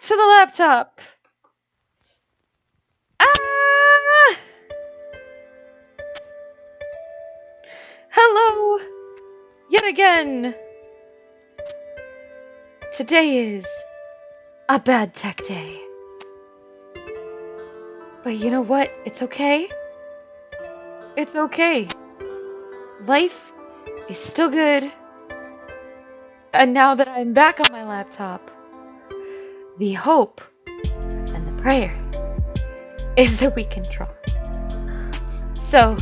to the laptop. Ah! Hello! Yet again! Today is a bad tech day. But you know what? It's okay. It's okay. Life is still good. And now that I'm back on my laptop, the hope and the prayer is that we can draw. So,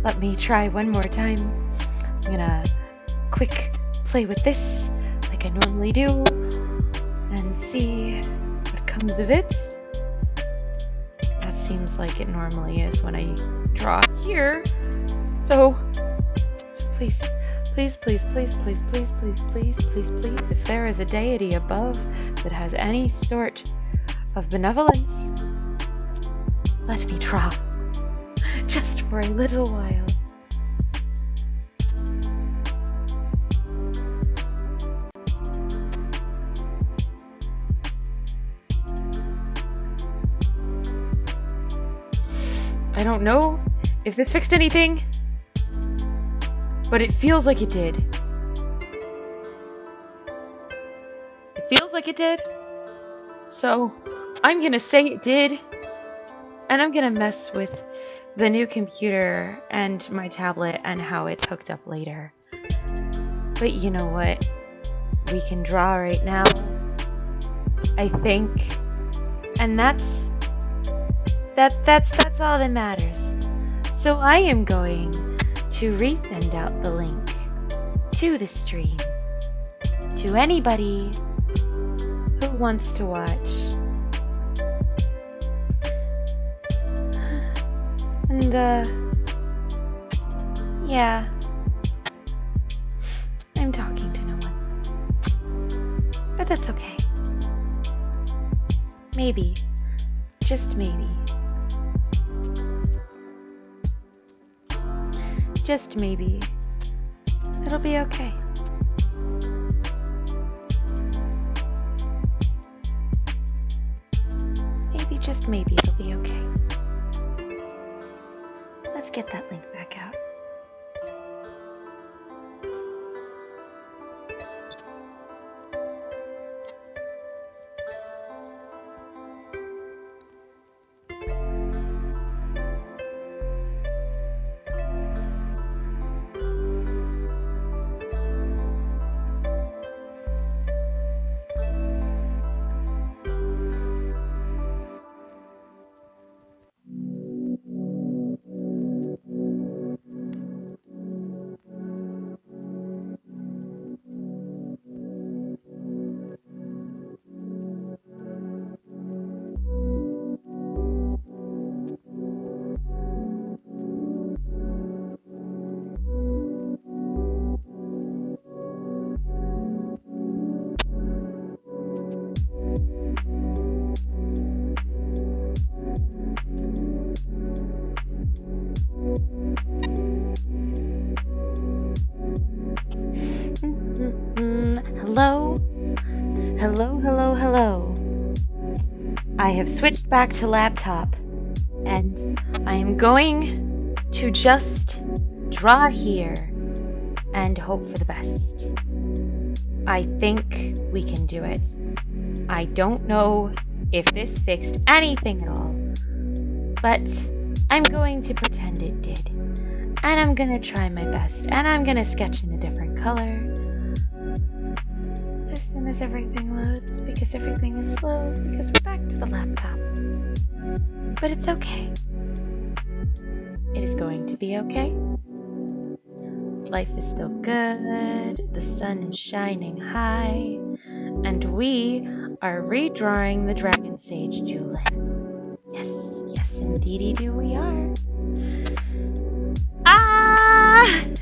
let me try one more time. I'm gonna quick play with this like I normally do and see what comes of it. That seems like it normally is when I draw here. So please, please, please, please, please, please, please, please, please, please, if there is a deity above that has any sort of benevolence, let me draw. Just for a little while. I don't know if this fixed anything, but it feels like it did. It feels like it did. So I'm gonna say it did, and I'm gonna mess with the new computer and my tablet and how it's hooked up later. But you know what? We can draw right now, I think. And that's all that matters. So I am going to resend out the link to the stream to anybody who wants to watch. And yeah, I'm talking to no one, but that's okay. Maybe, just maybe, just maybe, it'll be okay. Maybe, just maybe, it'll be okay. Let's get that link back out. Hello? Hello, hello, hello. I have switched back to laptop, and I am going to just draw here and hope for the best. I think we can do it. I don't know if this fixed anything at all, but I'm going to pretend it did. And I'm gonna try my best, and I'm gonna sketch in a different color as soon as everything loads, because everything is slow, because we're back to the laptop. But it's okay. It is going to be okay. Life is still good, the sun is shining high, and we are redrawing the Dragon Sage Julin. Yes, yes indeedy do we are. Ah!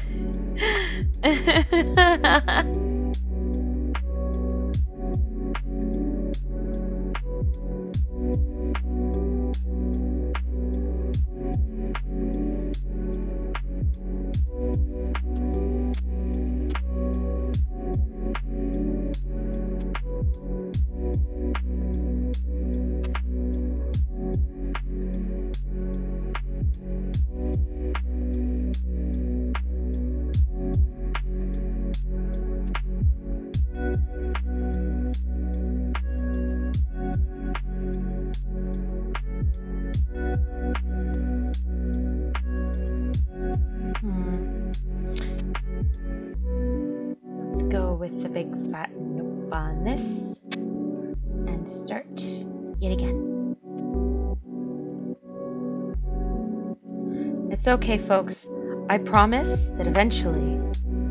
start yet again. It's okay, folks. I promise that eventually,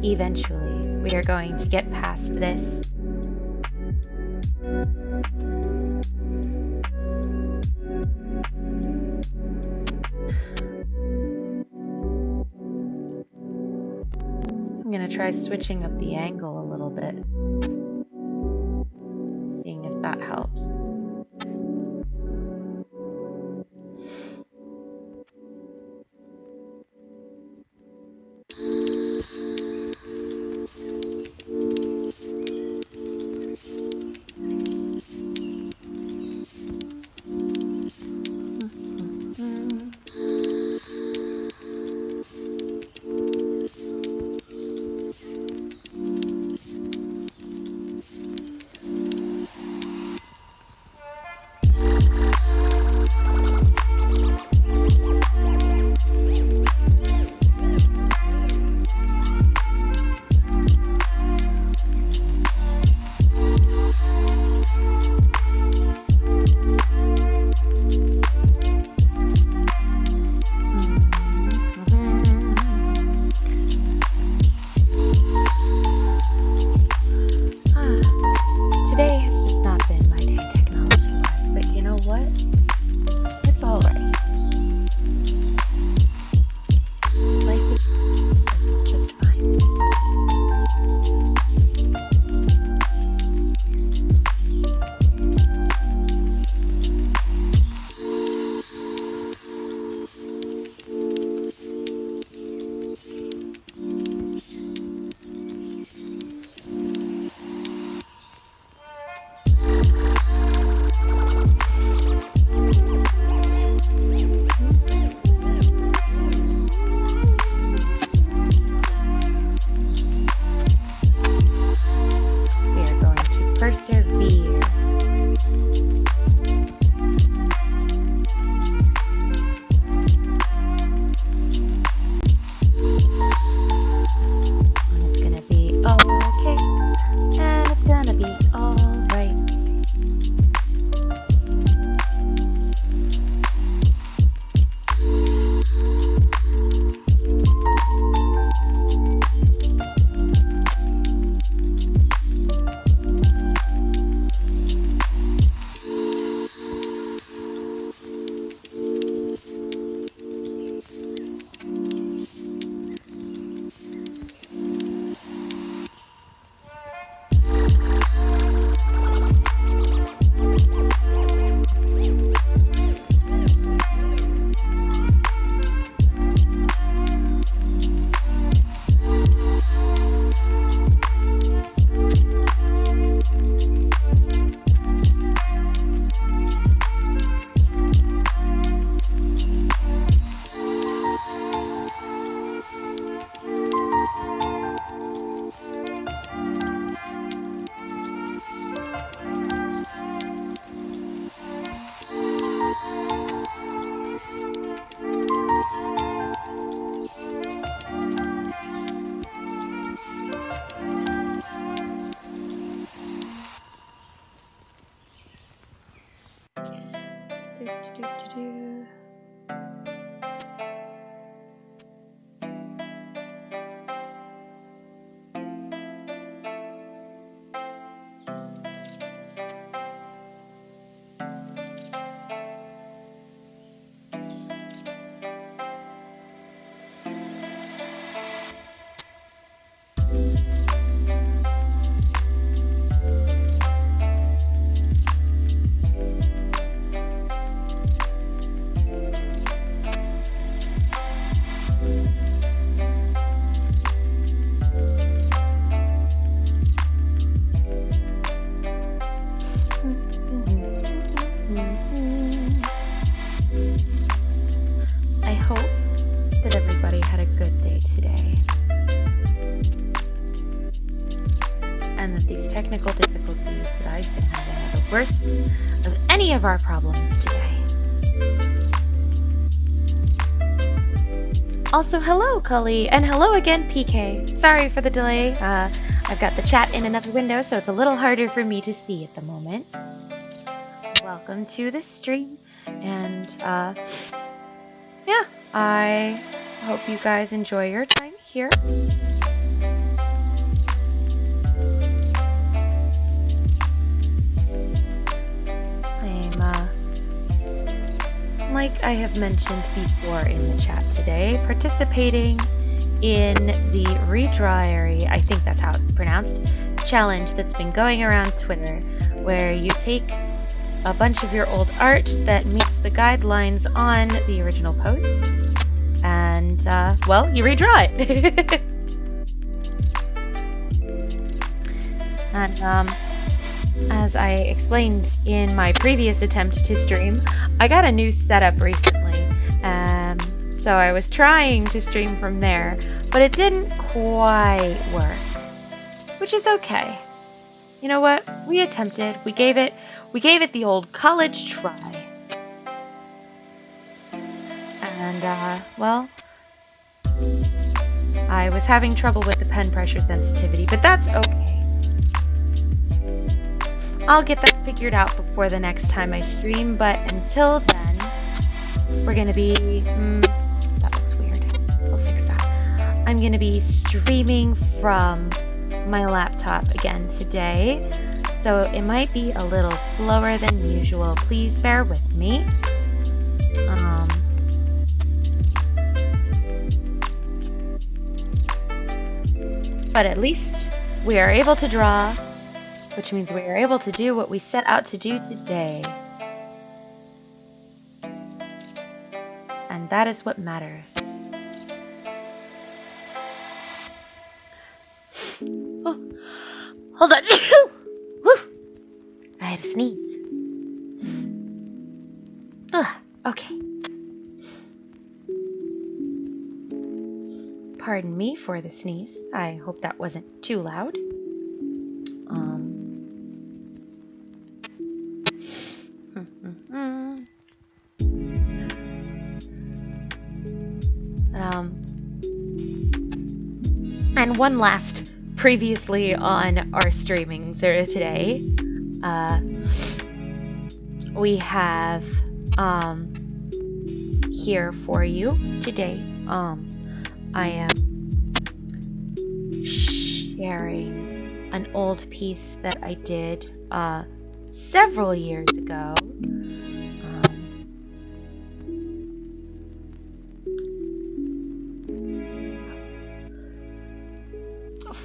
we are going to get past this. I'm gonna try switching up the angle a little bit, seeing if that helps. technical difficulties that I've been having are the worst of any of our problems today. Also, hello, Cully, and hello again, PK. Sorry for the delay. I've got the chat in another window, so it's a little harder for me to see at the moment. welcome to the stream. And, yeah, I hope you guys enjoy your time here. Like I have mentioned before in the chat today, participating in the Redraw, I think that's how it's pronounced, challenge that's been going around Twitter, where you take a bunch of your old art that meets the guidelines on the original post, and, well, you redraw it. And, as I explained in my previous attempt to stream, I got a new setup recently, so I was trying to stream from there, but it didn't quite work, which is okay. You know what? We attempted. We gave it the old college try. And, well, I was having trouble with the pen pressure sensitivity, but that's okay. I'll get that figured out before the next time I stream, but until then, we're gonna be, that looks weird. We'll fix that. I'm gonna be streaming from my laptop again today, so it might be a little slower than usual. Please bear with me. But at least we are able to draw, which means we are able to do what we set out to do today. And that is what matters. Oh, hold on. I had a sneeze. Okay. Pardon me for the sneeze. I hope that wasn't too loud. And one last previously on our streaming today, we have here for you today, I am sharing an old piece that I did several years ago.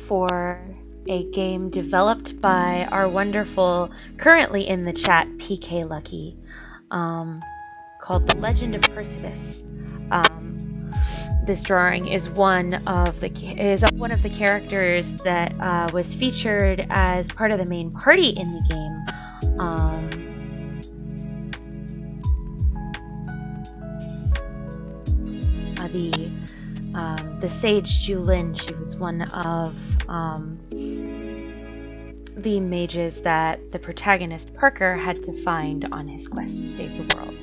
For a game developed by our wonderful, currently in the chat, PKLucky, called The Legend of Percivus. This drawing is one of the characters that was featured as part of the main party in the game. The sage Julin, she was one of the mages that the protagonist Parker had to find on his quest to save the world.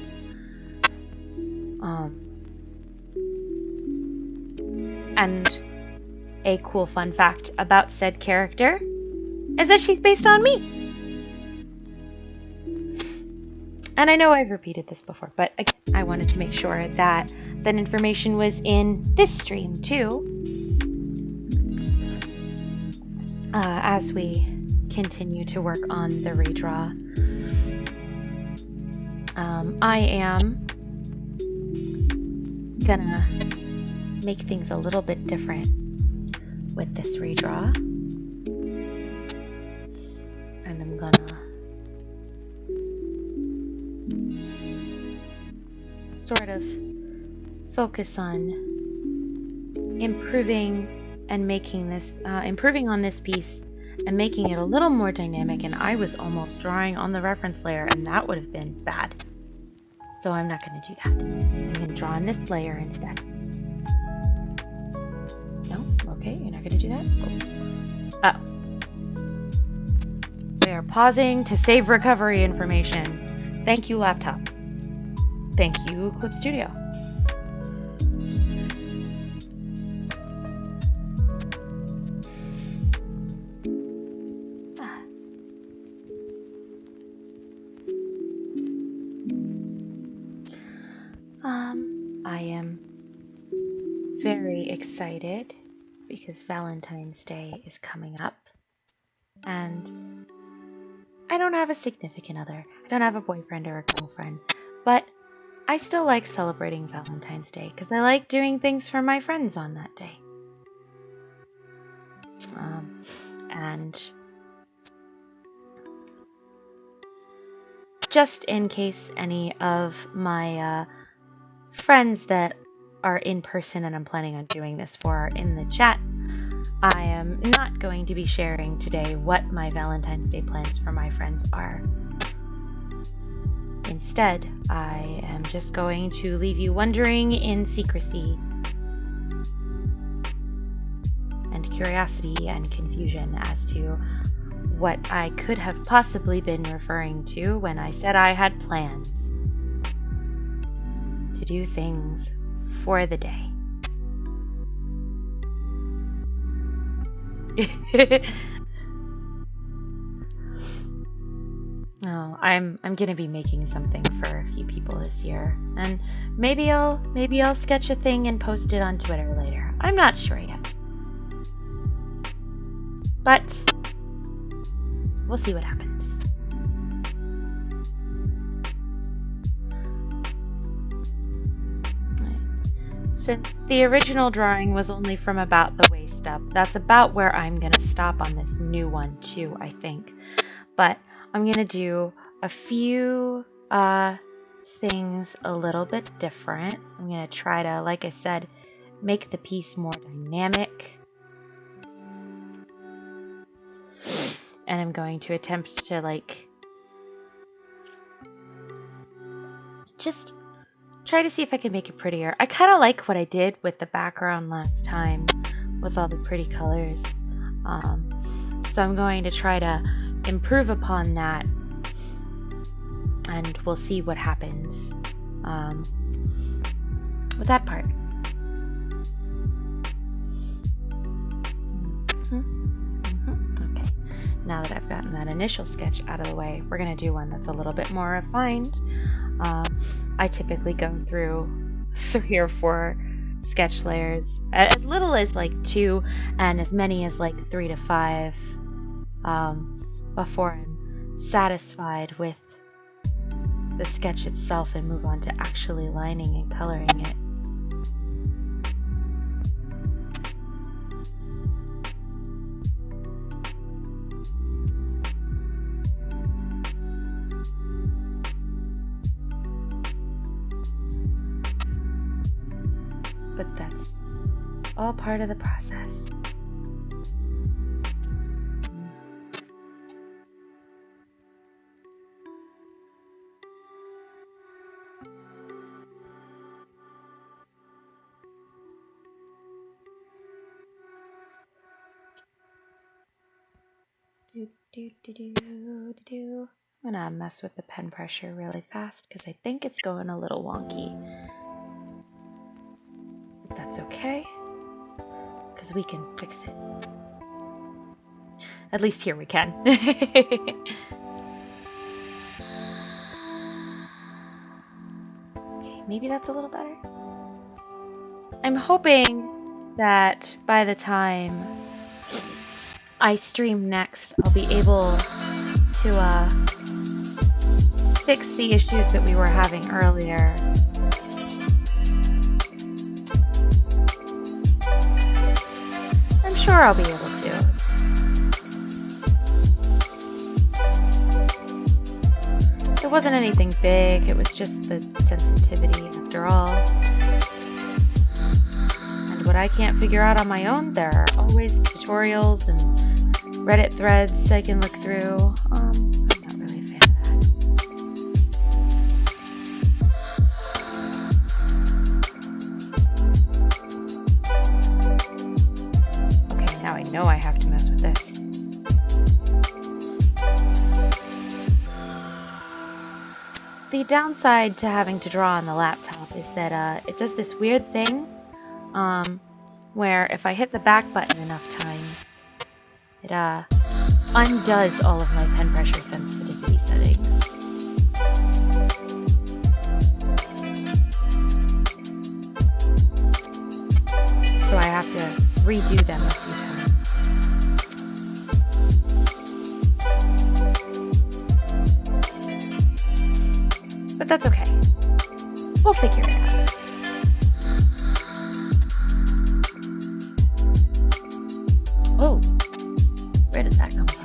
And a cool fun fact about said character is that she's based on me. And I know I've repeated this before, but again, I wanted to make sure that that information was in this stream too. As we continue to work on the redraw. I am gonna make things a little bit different with this redraw. And I'm gonna sort of focus on improving and making this, improving on this piece and making it a little more dynamic, and I was almost drawing on the reference layer, and that would have been bad. So I'm not going to do that. I'm going to draw on this layer instead. No? Okay, you're not going to do that? Oh. We are pausing to save recovery information. Thank you, laptop. Thank you, Clip Studio. excited because Valentine's Day is coming up, and I don't have a significant other. I don't have a boyfriend or a girlfriend, but I still like celebrating Valentine's Day because I like doing things for my friends on that day. And just in case any of my friends that are in person and I'm planning on doing this for are in the chat, I am not going to be sharing today what my Valentine's Day plans for my friends are. Instead, I am just going to leave you wondering in secrecy and curiosity and confusion as to what I could have possibly been referring to when I said I had plans to do things for the day. No, I'm gonna be making something for a few people this year, and maybe I'll sketch a thing and post it on Twitter later. I'm not sure yet, but we'll see what happens. Since the original drawing was only from about the waist up, that's about where I'm gonna stop on this new one too, I think. But I'm gonna do a few things a little bit different. I'm gonna try to, like I said, make the piece more dynamic. And I'm going to attempt to just try to see if I can make it prettier. I kind of like what I did with the background last time with all the pretty colors. So I'm going to try to improve upon that, and we'll see what happens with that part. Okay, now that I've gotten that initial sketch out of the way, we're going to do one that's a little bit more refined. I typically go through 3 or 4 sketch layers, as little as 2 and as many as 3 to 5, before I'm satisfied with the sketch itself and move on to actually lining and coloring it. But that's all part of the process. I'm gonna mess with the pen pressure really fast because I think it's going a little wonky. But that's okay, because we can fix it. At least here we can. Okay, maybe that's a little better. I'm hoping that by the time I stream next, I'll be able to fix the issues that we were having earlier. I'm sure I'll be able to. It wasn't anything big, it was just the sensitivity after all. And what I can't figure out on my own, there are always tutorials and Reddit threads I can look through. I'm not really a fan of that. Okay, now I know I have to mess with this. The downside to having to draw on the laptop is that it does this weird thing where if I hit the back button enough times, it undoes all of my pen pressure sensitivity settings. So I have But that's okay. We'll figure it out. Oh, where did that come from?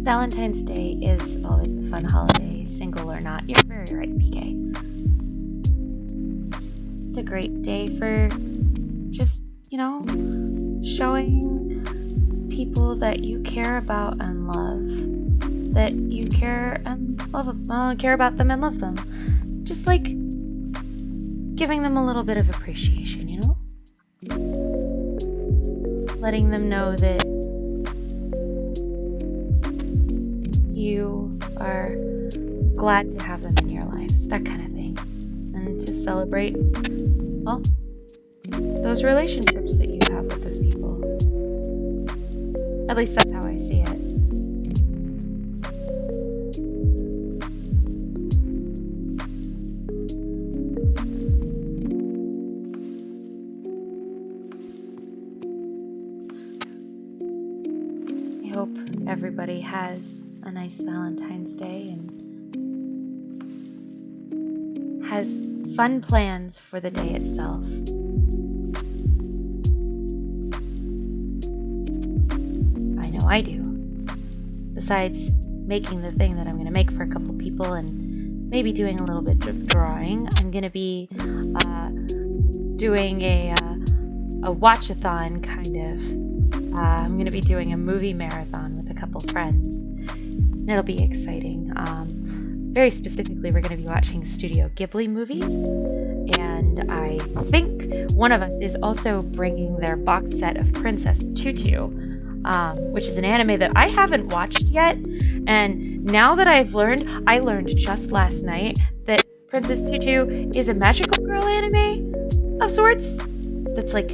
Valentine's Day is always a fun holiday, single or not. You're very right, PK. It's a great day for just, showing people that you care about and love. That you care and care about them and love them. Just like giving them a little bit of appreciation, Letting them know that you are glad to have them in your lives, that kind of thing. And to celebrate, those relationships that you have with those people. At least that's how I see it. I hope everybody has a nice Valentine's Day and has fun plans for the day itself. I know I do. Besides making the thing that I'm going to make for a couple people and maybe doing a little bit of drawing, I'm going to be doing a watch-a-thon kind of. I'm going to be doing a movie marathon with a couple friends. And it'll be exciting. Very specifically, we're going to be watching Studio Ghibli movies. And I think one of us is also bringing their box set of Princess Tutu, which is an anime that I haven't watched yet. And now that I learned just last night that Princess Tutu is a magical girl anime of sorts. That's like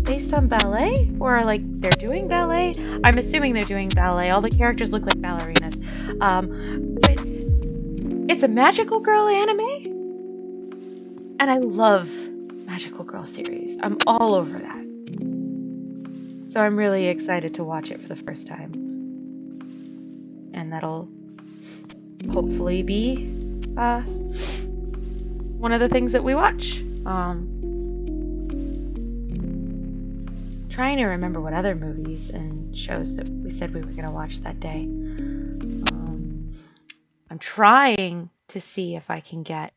based on ballet, or like they're doing ballet. I'm assuming they're doing ballet. All the characters look like ballerinas. But it's a magical girl anime, and I love magical girl series. I'm all over that. So I'm really excited to watch it for the first time. And that'll hopefully be one of the things that we watch. Trying to remember what other movies and shows that we said we were going to watch that day. I'm trying to see if I can get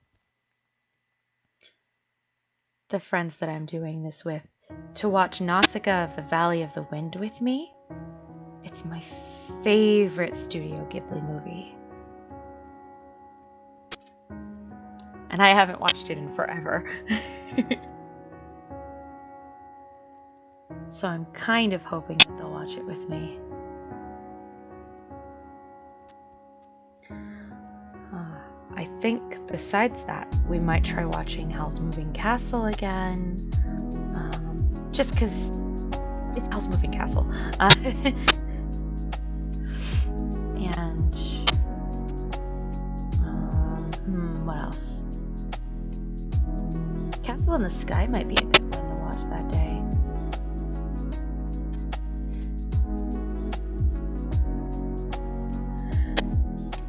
the friends that I'm doing this with to watch Nausicaa of the Valley of the Wind with me. It's my favorite Studio Ghibli movie. And I haven't watched it in forever. So I'm kind of hoping that they'll watch it with me. I think besides that, we might try watching Howl's Moving Castle again. Just because it's Howl's Moving Castle. And what else? Castle Castle in the Sky might be a good one to watch that day.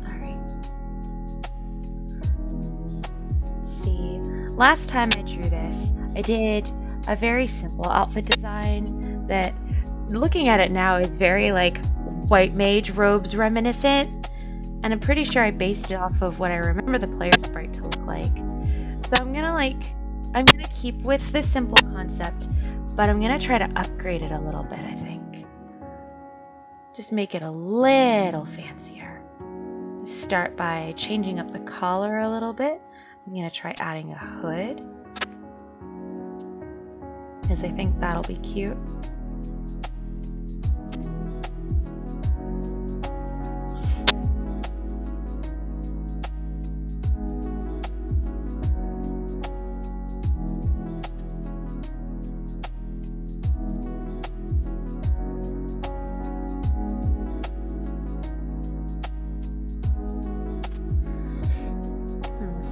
Alright. Let's see. Last time I drew this, I did a very simple outfit design that, looking at it now, is very like white mage robes reminiscent. And I'm pretty sure I based it off of what I remember the player sprite to look like. So I'm gonna keep with this simple concept, but I'm gonna try to upgrade it a little bit, I think. Just make it a little fancier. Start by changing up the collar a little bit. I'm gonna try adding a hood, because I think that'll be cute.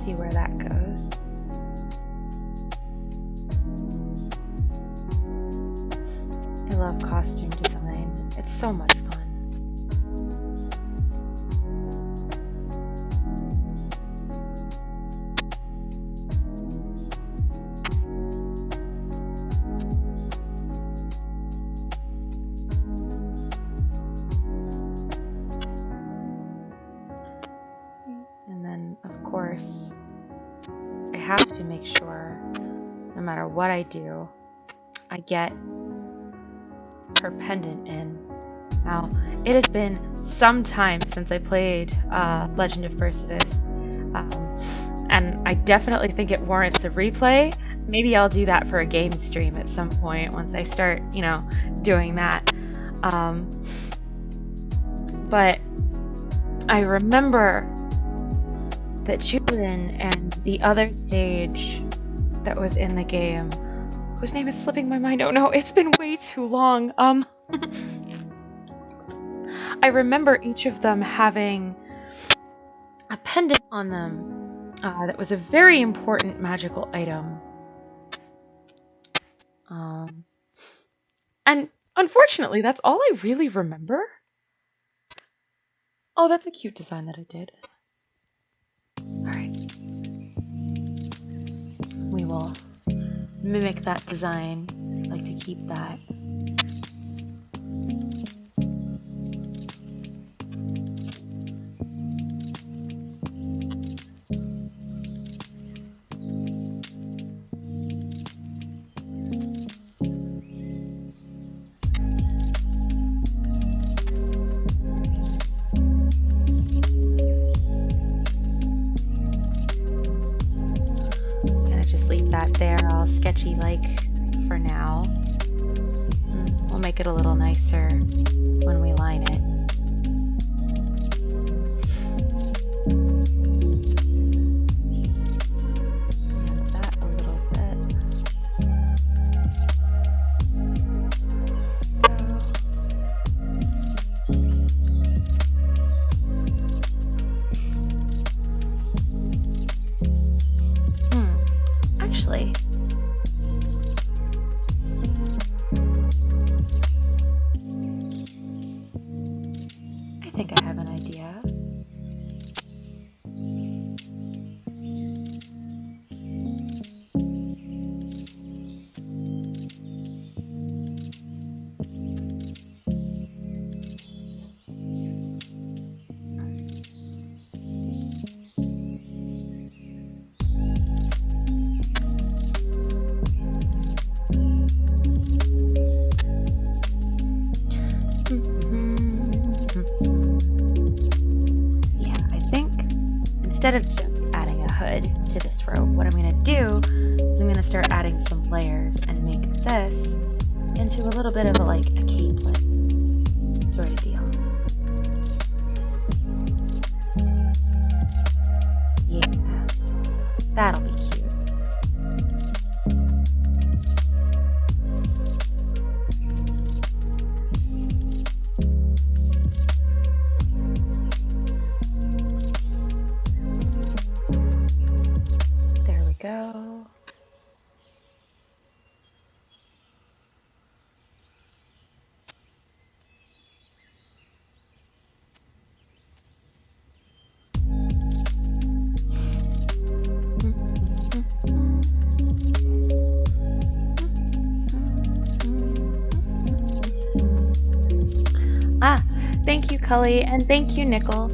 See where that goes. I love costume design. It's so much fun. And then, of course, I have to make sure, no matter what I do, I get her pendant in. Now, it has been some time since I played Legend of Percivus, and I definitely think it warrants a replay. Maybe I'll do that for a game stream at some point once I start, doing that. But I remember that Julian and the other sage that was in the game, whose name is slipping my mind. Oh no, it's been way too long. I remember each of them having a pendant on them that was a very important magical item. And unfortunately, that's all I really remember. Oh, that's a cute design that I did. Alright. We will mimic that design. I like to keep that. That there all sketchy like for now. We'll make it a little nicer when we line it. And that a little bit. Actually, I think I have an idea. Instead of just adding a hood to this robe, what I'm going to do is I'm going to start adding some layers and make this into a little bit of a capelet sort of deal. Yeah, that'll be cute. Go. thank you, Cully, and thank you, Nickel.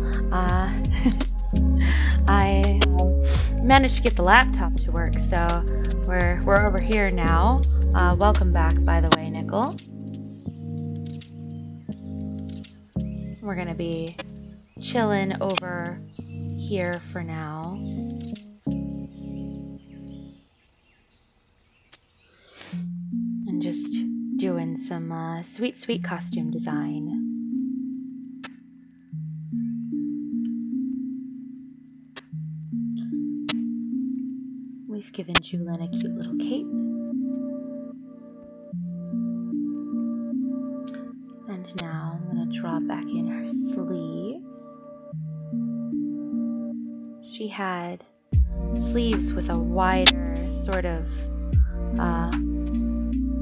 I managed to get the laptop to work, so we're over here now. Welcome back, by the way, Nickel. We're gonna be chilling over here for now. And just doing some sweet costume design. We've given Julin a cute little cape. And now I'm going to draw back in her sleeves. She had sleeves with a wider sort of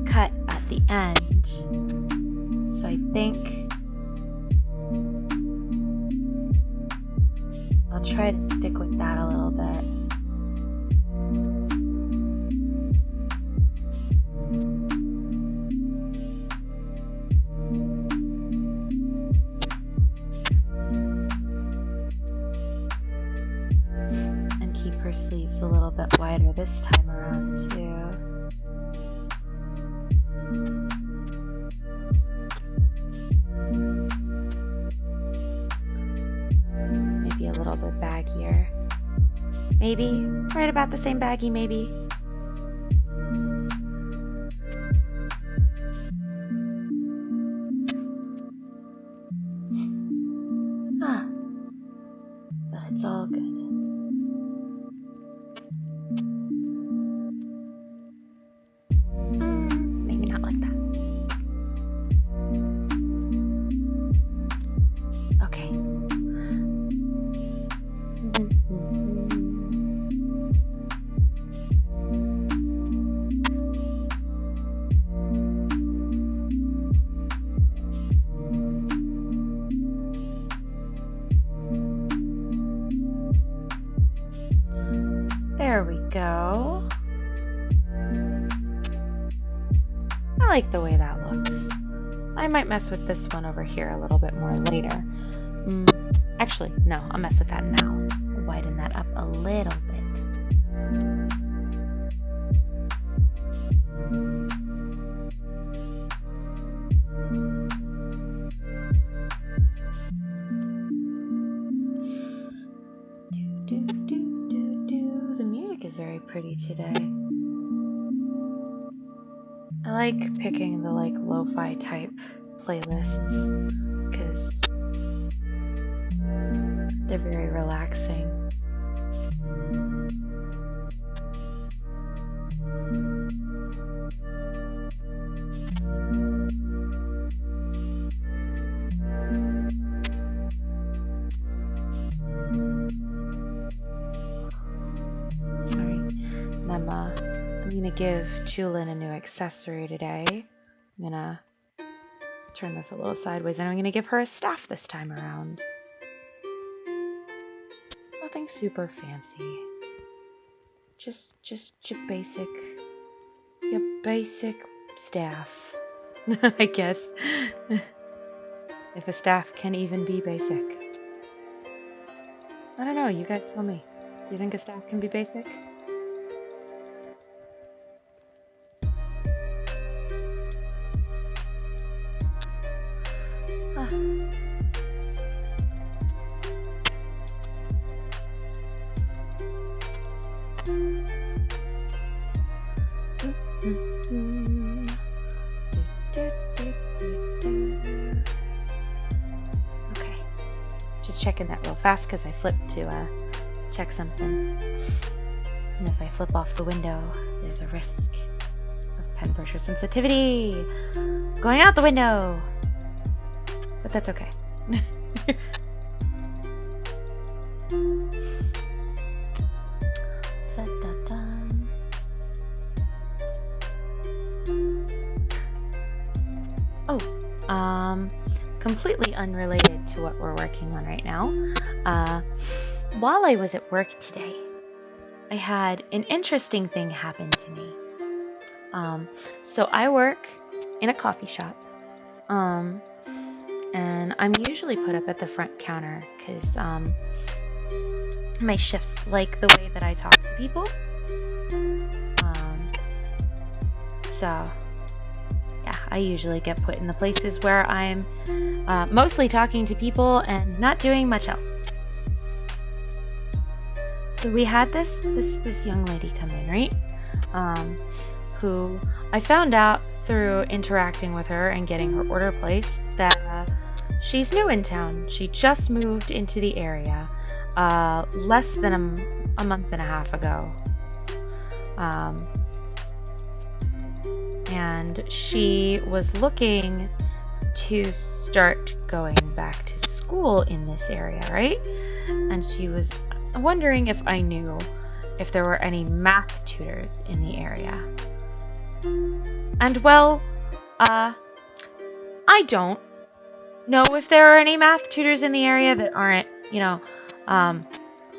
cut at the end. So I think I'll try to stick with that a little bit. Sleeves a little bit wider this time around too. Maybe a little bit baggier. Maybe right about the same baggy, maybe. But it's all good. There we go. I like the way that looks. I might mess with this one over here a little bit more later. Actually, no, I'll mess with that now. I'll widen that up a little bit. The music is very pretty today. I like picking the lo-fi type playlists because they're very relaxing. I'm gonna give Julin a new accessory today. I'm gonna turn this a little sideways, and I'm gonna give her a staff this time around. Nothing super fancy. Just your basic staff. I guess. If a staff can even be basic. I don't know, you guys tell me. Do you think a staff can be basic? Okay, just checking that real fast because I flipped to check something. And if I flip off the window, there's a risk of pen pressure sensitivity going out the window. But that's okay. Completely unrelated to what we're working on right now. While I was at work today, I had an interesting thing happen to me. So I work in a coffee shop. and I'm usually put up at the front counter because my shifts like the way that I talk to people. So yeah, I usually get put in the places where I'm mostly talking to people and not doing much else. So we had this young lady come in, right? Who I found out through interacting with her and getting her order placed that she's new in town. She just moved into the area less than a month and a half ago. And she was looking to start going back to school in this area, right? And she was wondering if I knew if there were any math tutors in the area. And well, I don't know if there are any math tutors in the area that aren't,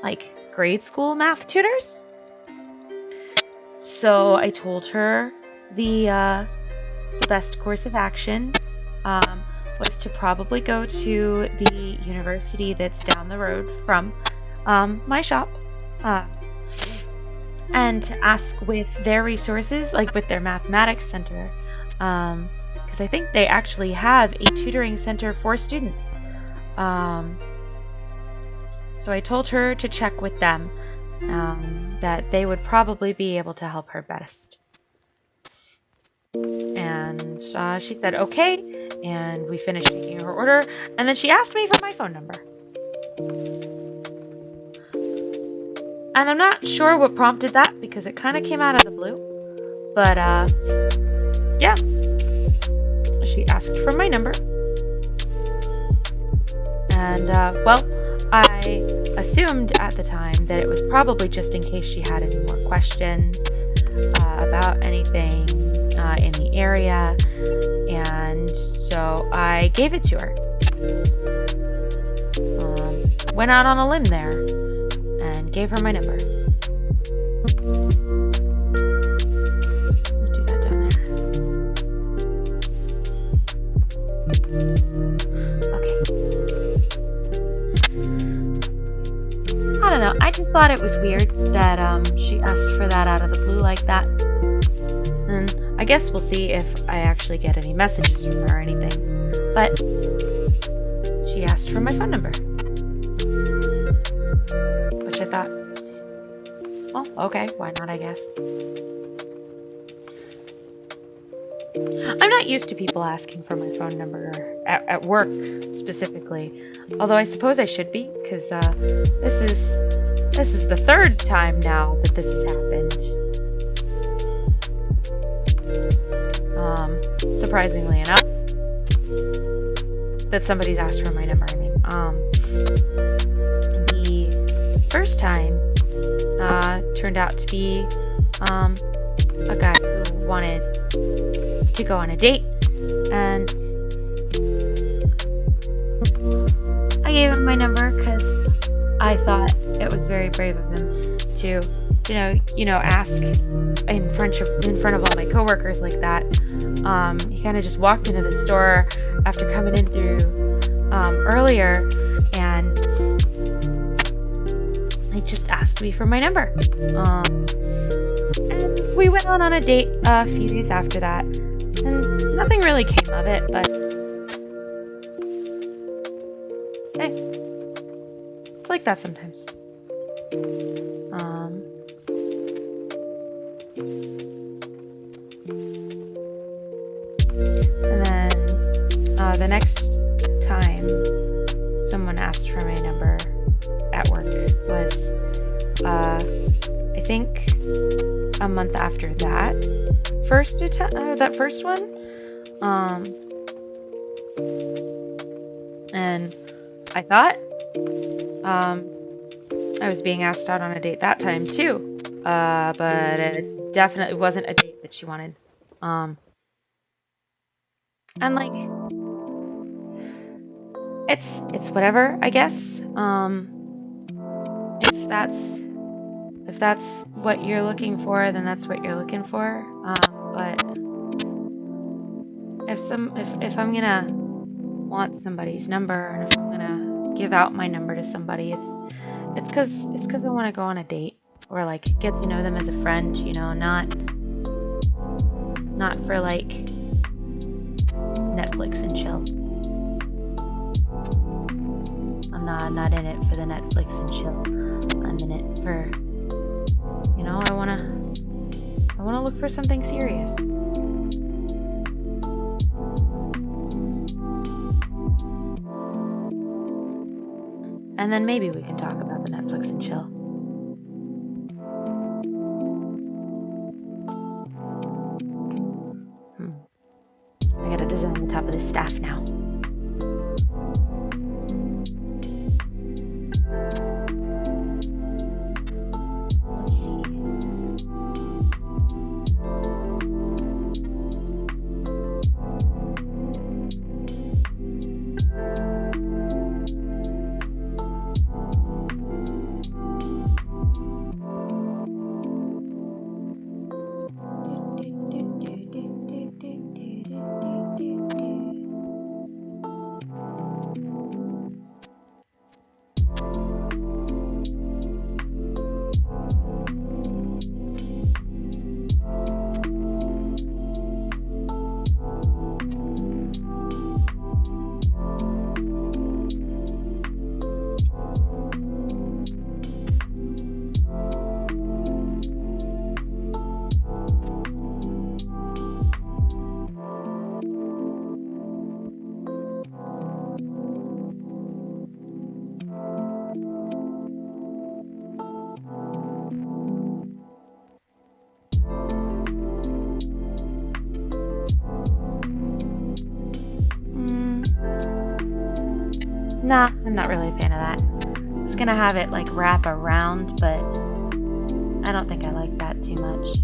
like grade school math tutors. So I told her the best course of action was to probably go to the university that's down the road from my shop and to ask with their resources, like with their mathematics center, because I think they actually have a tutoring center for students. So I told her to check with them, that they would probably be able to help her best. And she said okay, and we finished taking her order, and then she asked me for my phone number. And I'm not sure what prompted that, because it kind of came out of the blue. But, yeah. She asked for my number. And, well, I assumed at the time that it was probably just in case she had any more questions about anything in the area. And so I gave it to her. Went out on a limb there and gave her my number. I'll do that down there. Okay. I don't know. I just thought it was weird that she asked for that out of the blue like that. And I guess we'll see if I actually get any messages from her or anything. But she asked for my phone number. Which I thought, well, okay, why not, I guess. I'm not used to people asking for my phone number at work specifically, although I suppose I should be, because this is the third time now that this has happened. Surprisingly enough, that somebody's asked for my number. I mean, the first time turned out to be a guy who wanted to go on a date, and I gave him my number because I thought it was very brave of him to, ask in front of all my coworkers like that. He kind of just walked into the store after coming in through earlier, and he just asked me for my number. And we went on a date a few days after that, and nothing really came of it, but hey, it's like that sometimes. And then the next time someone asked for my number at work was, I think, a month after that first one. And I thought I was being asked out on a date that time too, but it definitely wasn't a date that she wanted. And like, it's whatever, I guess. If that's what you're looking for, then that's what you're looking for. But if I'm gonna want somebody's number, and if I'm gonna give out my number to somebody, it's because I want to go on a date or like get to know them as a friend, you know, not for like Netflix and chill. I'm not in it for the Netflix and chill. I'm in it for, you know, I wanna look for something serious. And then maybe we can talk about the Netflix and chill. I gotta design the top of this staff now. Nah, I'm not really a fan of that. I was gonna have it like wrap around, but I don't think I like that too much.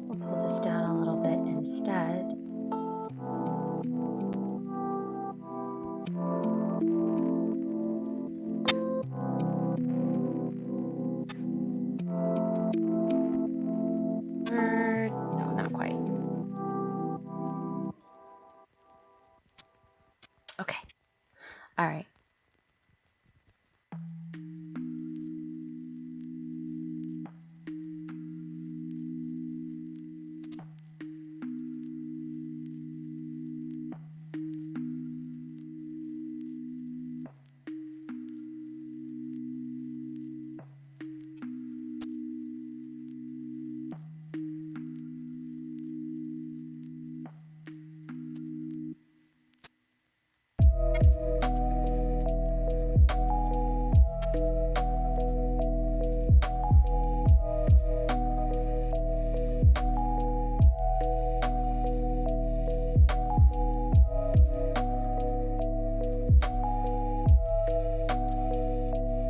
We'll pull this down a little bit instead. No, not quite. Okay. All right.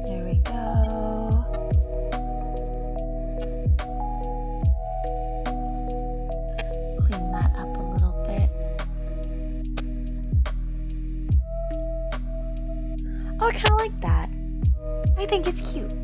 There we go. Clean that up a little bit. Oh, I kind of like that. I think it's cute.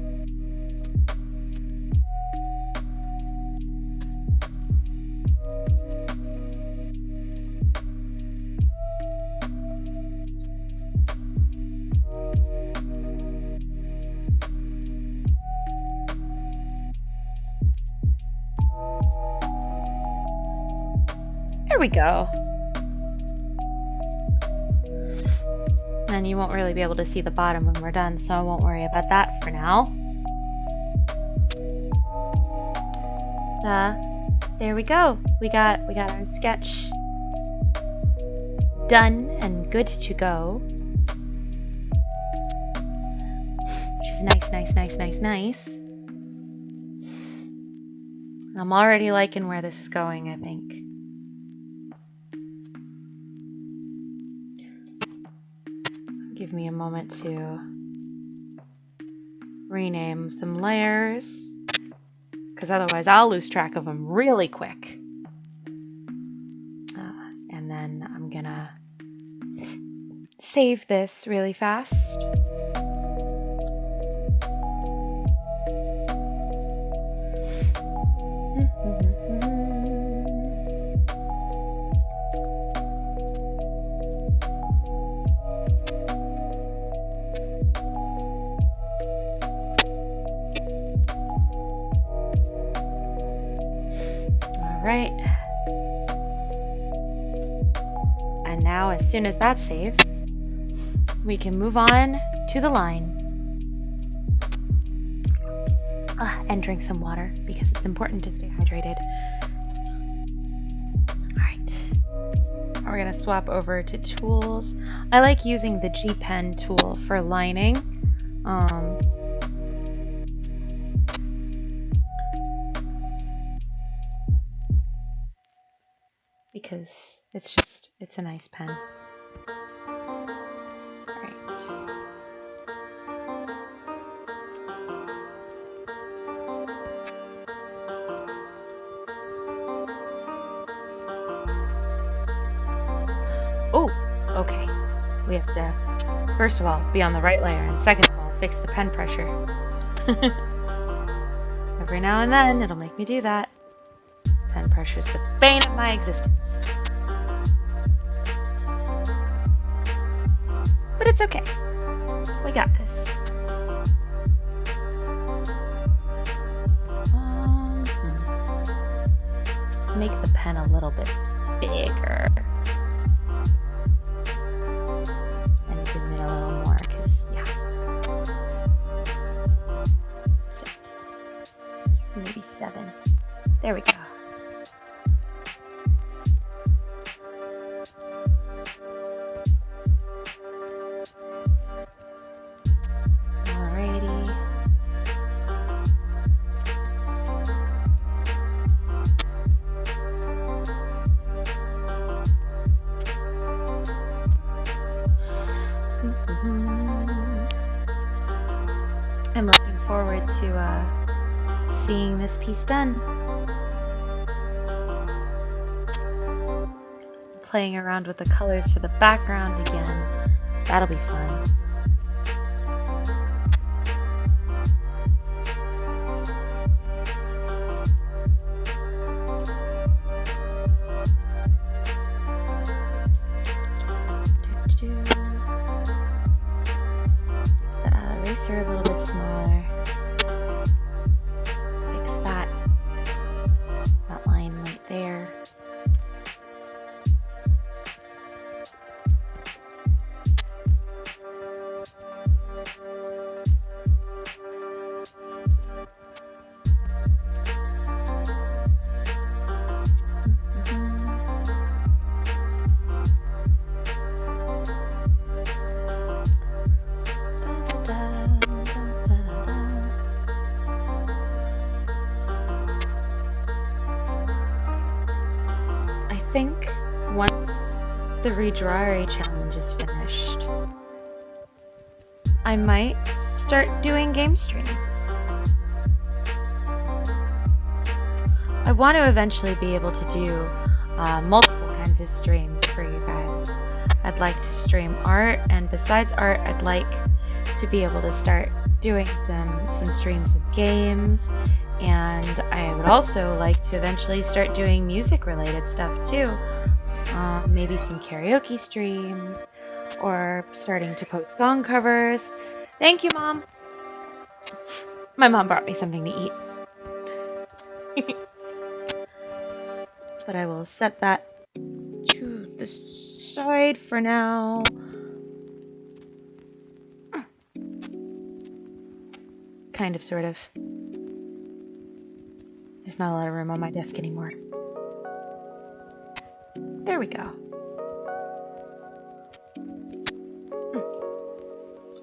There we go. And you won't really be able to see the bottom when we're done, so I won't worry about that for now. There we go. We got our sketch done and good to go. Which is nice. I'm already liking where this is going, I think. Give me a moment to rename some layers, because otherwise I'll lose track of them really quick. And then I'm gonna save this really fast. Alright. And now, as soon as that saves, we can move on to the line. And drink some water, because it's important to stay hydrated. Alright. We're going to swap over to tools. I like using the G Pen tool for lining. Because it's a nice pen. Oh, okay. We have to, first of all, be on the right layer, and second of all, fix the pen pressure. Every now and then, it'll make me do that. Pen pressure's the bane of my existence. But it's okay. We got this. Let's make the pen a little bit bigger. And zoom in a little more, because, yeah. 6. Maybe 7. There we go. I'm looking forward to seeing this piece done. Playing around with the colors for the background again. That'll be fun. Eraser a little bit smaller. Fix that line right there. I think once the Redrare challenge is finished, I might start doing game streams. I want to eventually be able to do multiple kinds of streams for you guys. I'd like to stream art, and besides art, I'd like to be able to start doing some streams of games. And I would also like to eventually start doing music-related stuff too. Maybe some karaoke streams, or starting to post song covers. Thank you, Mom! My mom brought me something to eat. But I will set that to the side for now. Kind of, sort of. There's not a lot of room on my desk anymore. There we go.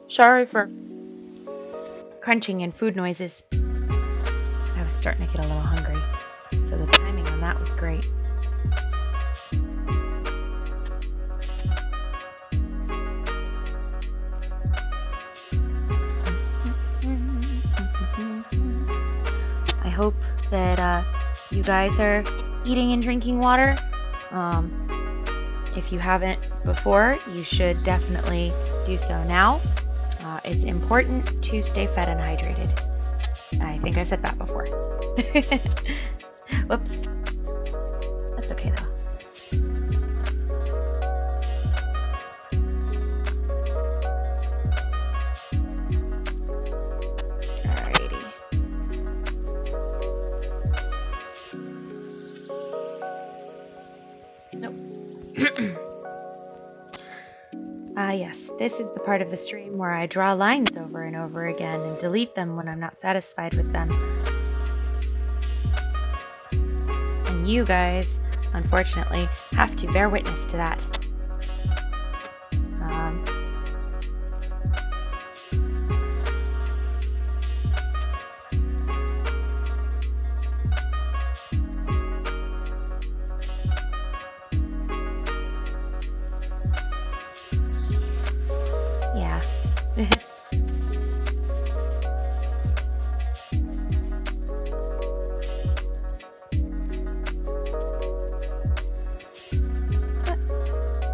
Sorry for crunching and food noises. I was starting to get a little hungry, so the timing on that was great. I hope that you guys are eating and drinking water. If you haven't before, you should definitely do so now. It's important to stay fed and hydrated. I think I said that before. Whoops. That's okay though. Alrighty. Nope. Yes, this is the part of the stream where I draw lines over and over again and delete them when I'm not satisfied with them. And you guys, unfortunately, have to bear witness to that.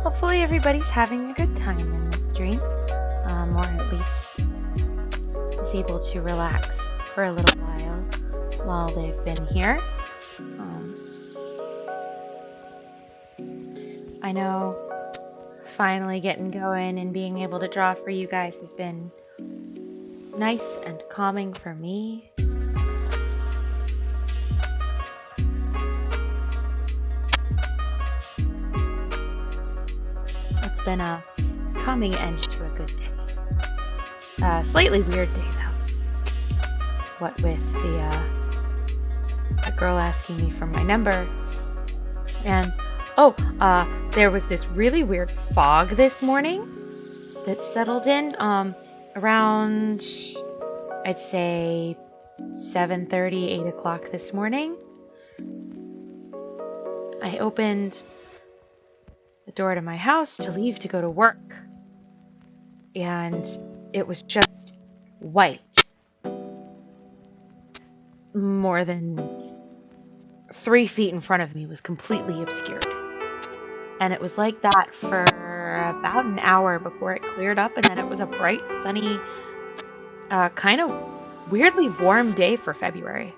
Hopefully everybody's having a good time in this stream, or at least is able to relax for a little while they've been here. I know finally getting going and being able to draw for you guys has been nice and calming for me. It's been a calming end to a good day. Slightly weird day though. What with the girl asking me for my number, and there was this really weird fog this morning that settled in around, I'd say 7:30, 8 o'clock this morning. I opened the door to my house to leave to go to work, and it was just white. More than 3 feet in front of me was completely obscured. And it was like that for about an hour before it cleared up, and then it was a bright, sunny, kind of weirdly warm day for February.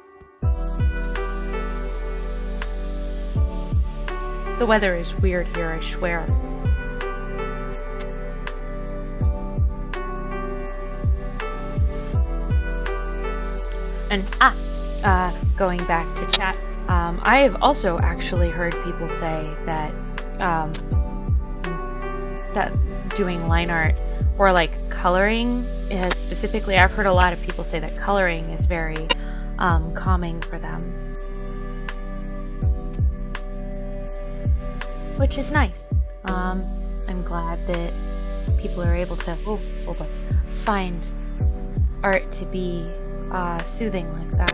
The weather is weird here, I swear. And, going back to chat, I have also actually heard people say that that doing line art or like coloring is specifically, I've heard a lot of people say that coloring is very calming for them, which is nice. I'm glad that people are able to find art to be soothing like that.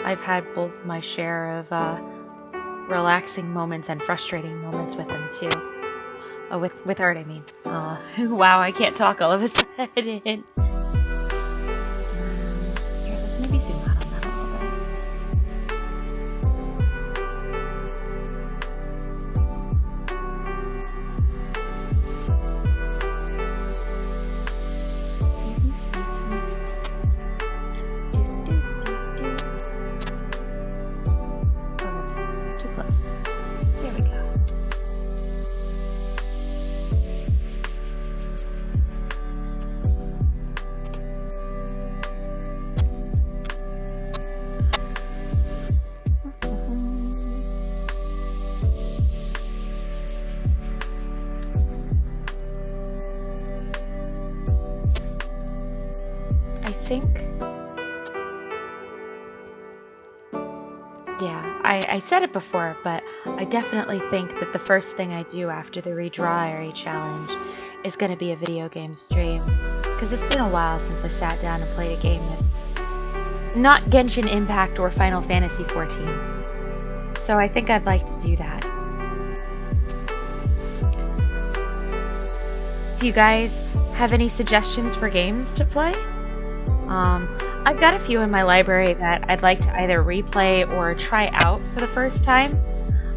I've had both my share of relaxing moments and frustrating moments with them too. With art, I mean. Wow, I can't talk all of a sudden. Here, let's maybe zoom out on that a little bit. I said it before, but I definitely think that the first thing I do after the Redraw Area Challenge is going to be a video game stream. Because it's been a while since I sat down and played a game that's not Genshin Impact or Final Fantasy XIV. So I think I'd like to do that. Do you guys have any suggestions for games to play? I've got a few in my library that I'd like to either replay or try out for the first time.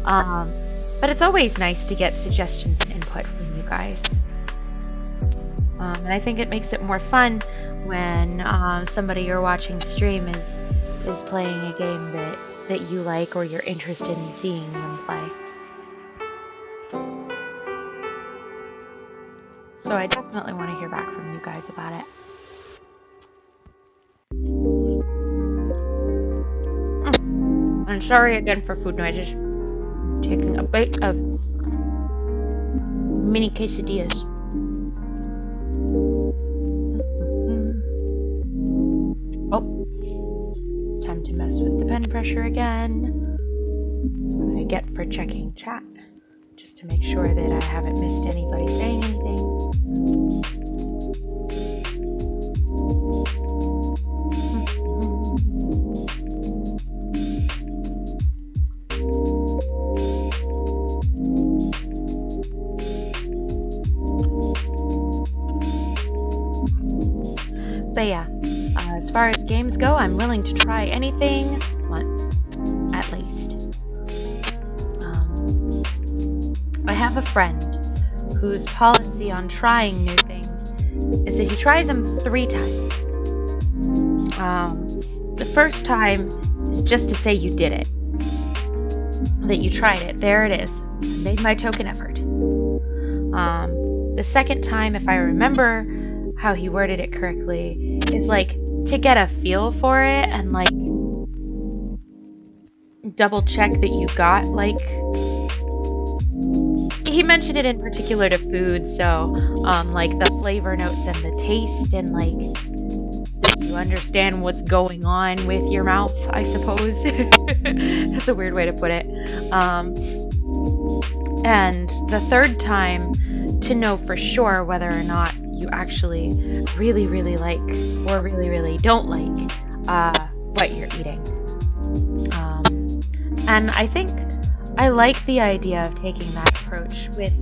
But it's always nice to get suggestions and input from you guys. And I think it makes it more fun when somebody you're watching stream is playing a game that you like or you're interested in seeing them play. So I definitely want to hear back from you guys about it. I'm sorry again for food noises. I'm taking a bite of mini quesadillas. Oh, time to mess with the pen pressure again. That's what I get for checking chat. Just to make sure that I haven't missed anybody saying anything. But yeah, as far as games go, I'm willing to try anything once, at least. I have a friend whose policy on trying new things is that he tries them 3 times. The first time is just to say you did it. That you tried it. There it is. I made my token effort. The second time, if I remember how he worded it correctly, is like to get a feel for it and like double check that you got like. He mentioned it in particular to food, so like the flavor notes and the taste and like that you understand what's going on with your mouth, I suppose. That's a weird way to put it. And the third time to know for sure whether or not you actually really, really like or really, really don't like what you're eating. And I think I like the idea of taking that approach with,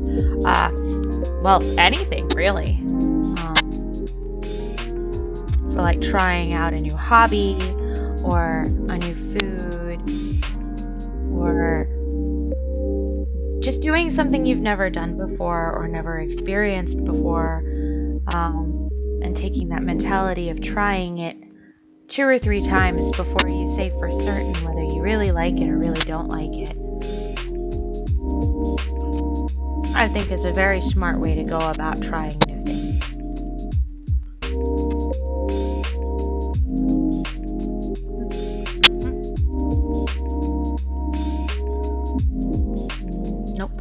well, anything really. So like trying out a new hobby or a new food or just doing something you've never done before or never experienced before, and taking that mentality of trying it 2 or 3 times before you say for certain whether you really like it or really don't like it. I think is a very smart way to go about trying new things. Nope.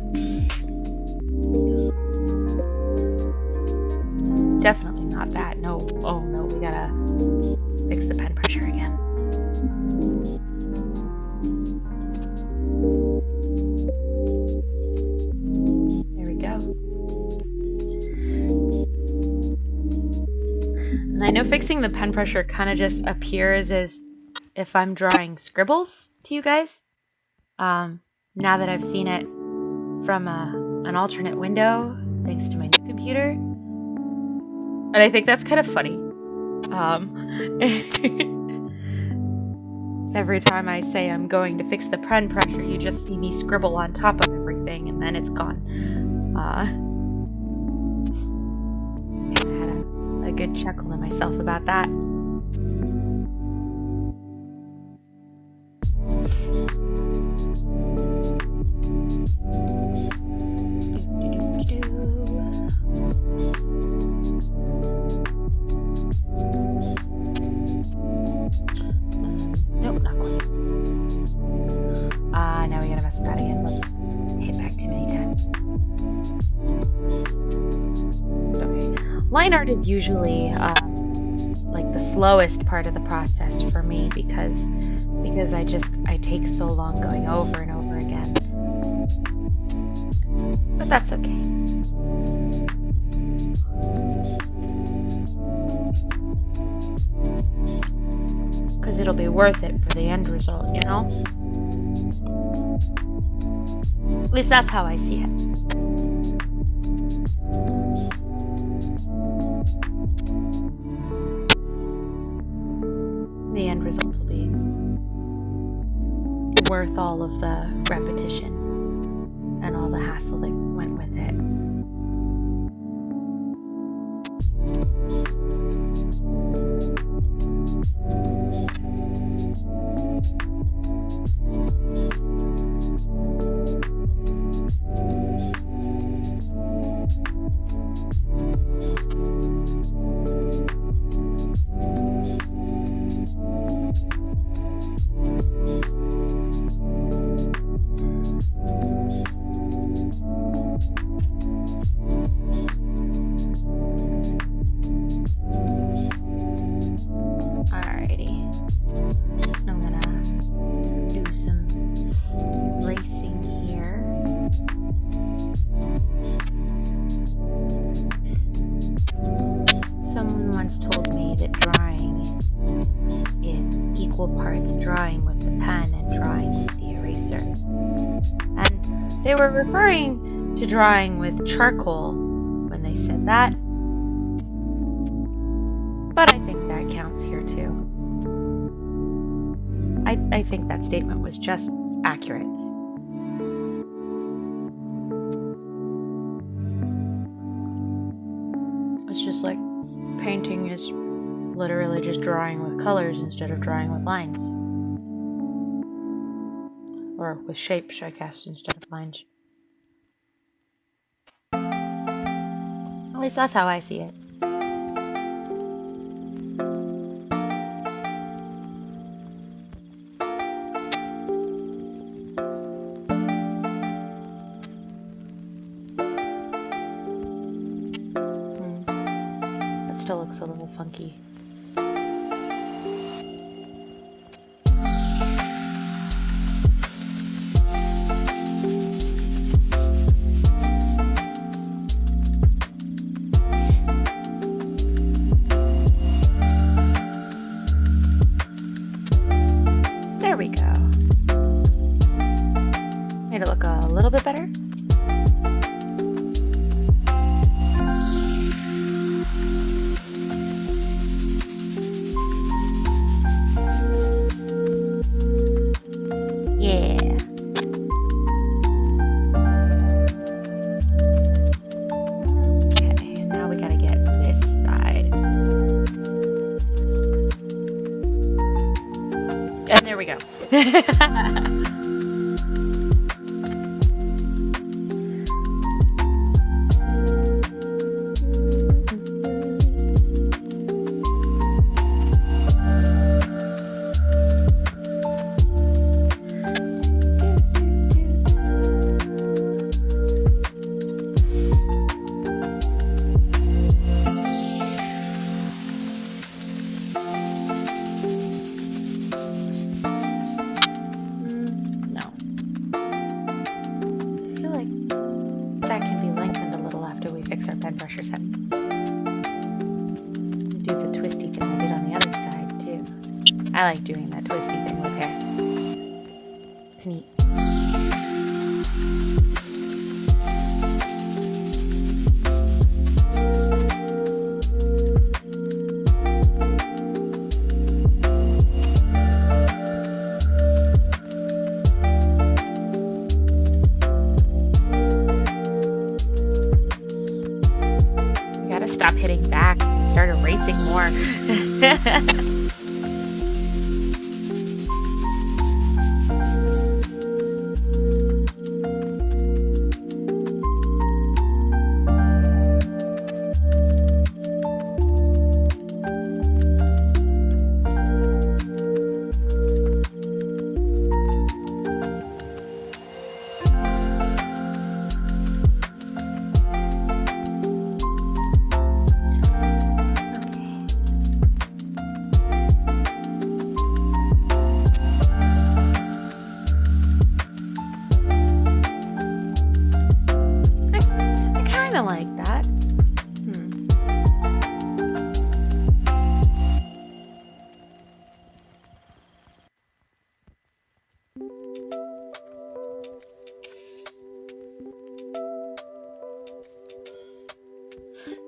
Definitely not that. No. Oh no, we gotta fix the pen pressure again. There we go. And I know fixing the pen pressure kind of just appears as if I'm drawing scribbles to you guys. Now that I've seen it from an alternate window, thanks to my new computer. And I think that's kind of funny. Every time I say I'm going to fix the pen pressure, you just see me scribble on top of everything and then it's gone. I had a good chuckle to myself about that. Nope, not quite. Now we gotta mess with that again. Let's hit back too many times. Okay. Line art is usually like the slowest part of the process for me because I take so long going over and over again. But that's okay. Because it'll be worth it for the end result, you know? At least that's how I see it. worth all of the repetition and all the hassle that went with it. They were referring to drawing with charcoal when they said that, but I think that counts here too. I think that statement was just accurate. It's just like painting is literally just drawing with colors instead of drawing with lines. Or with shapes, I guess, instead of lines. At least that's how I see it. That still looks a little funky. There we go. Made it look a little bit better. Yeah. Okay, now we gotta get this side. And there we go. I like doing that twisty thing with hair. It's neat. You gotta stop hitting back and start erasing more. Like that.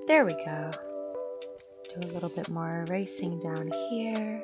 There we go. Do a little bit more erasing down here.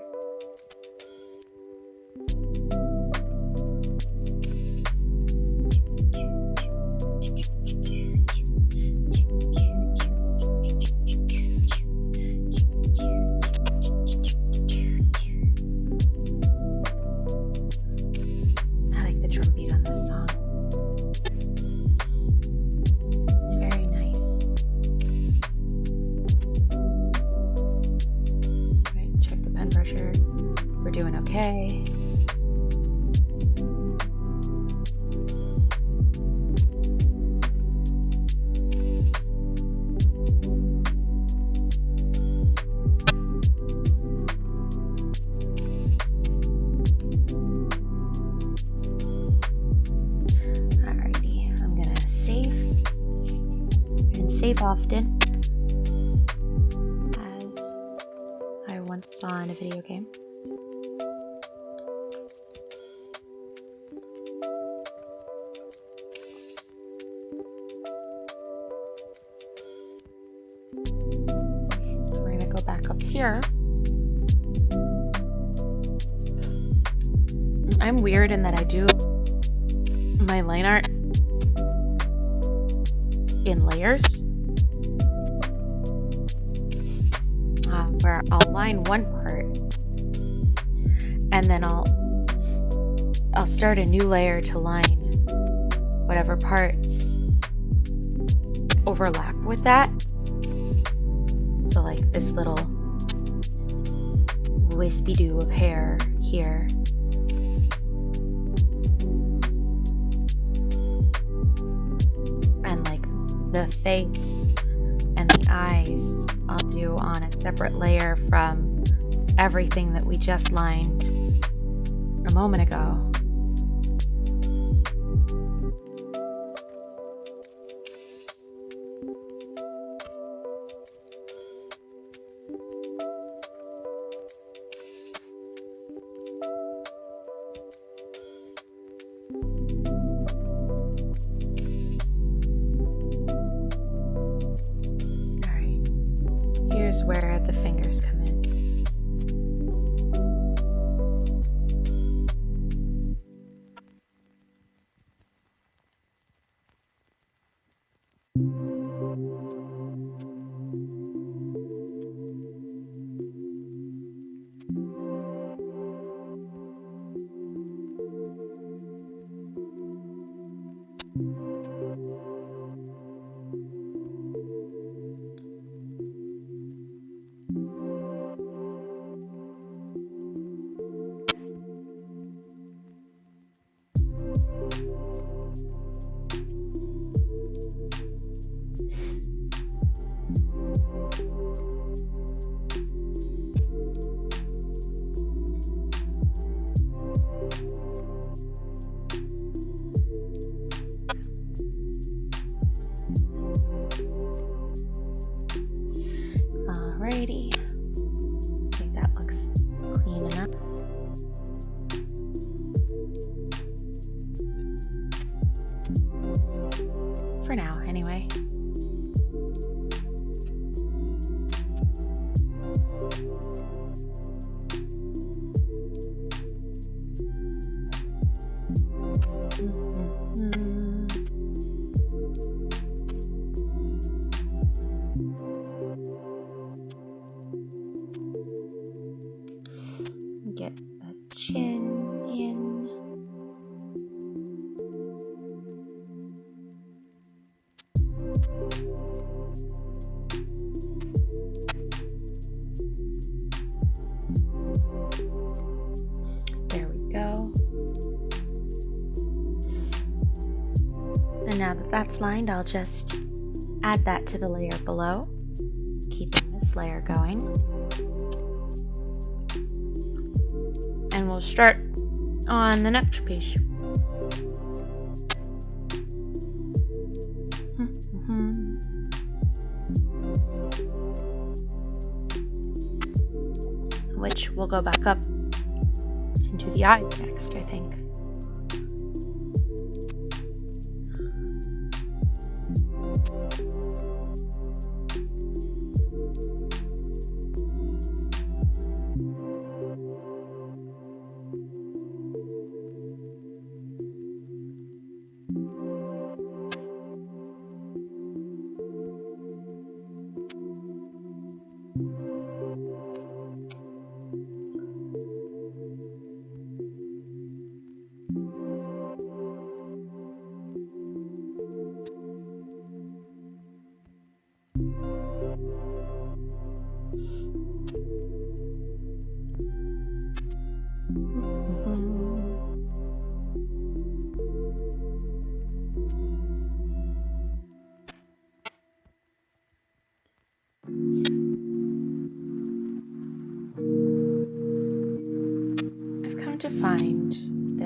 save often, as I once saw in a video game. We're gonna go back up here. I'm weird in that I do my line art in layers, where I'll line one part and then I'll start a new layer to line whatever parts overlap with that. So like this little wispy do of hair here. And like the face and the eyes I'll do on a separate layer from everything that we just lined a moment ago. Here's where the fingers come in. Alrighty. I think that looks clean enough. For now, anyway. Get a chin in. There we go. And now that that's lined, I'll just add that to the layer below, keeping this layer going. And we'll start on the next piece. Which will go back up into the eyes next, I think. To find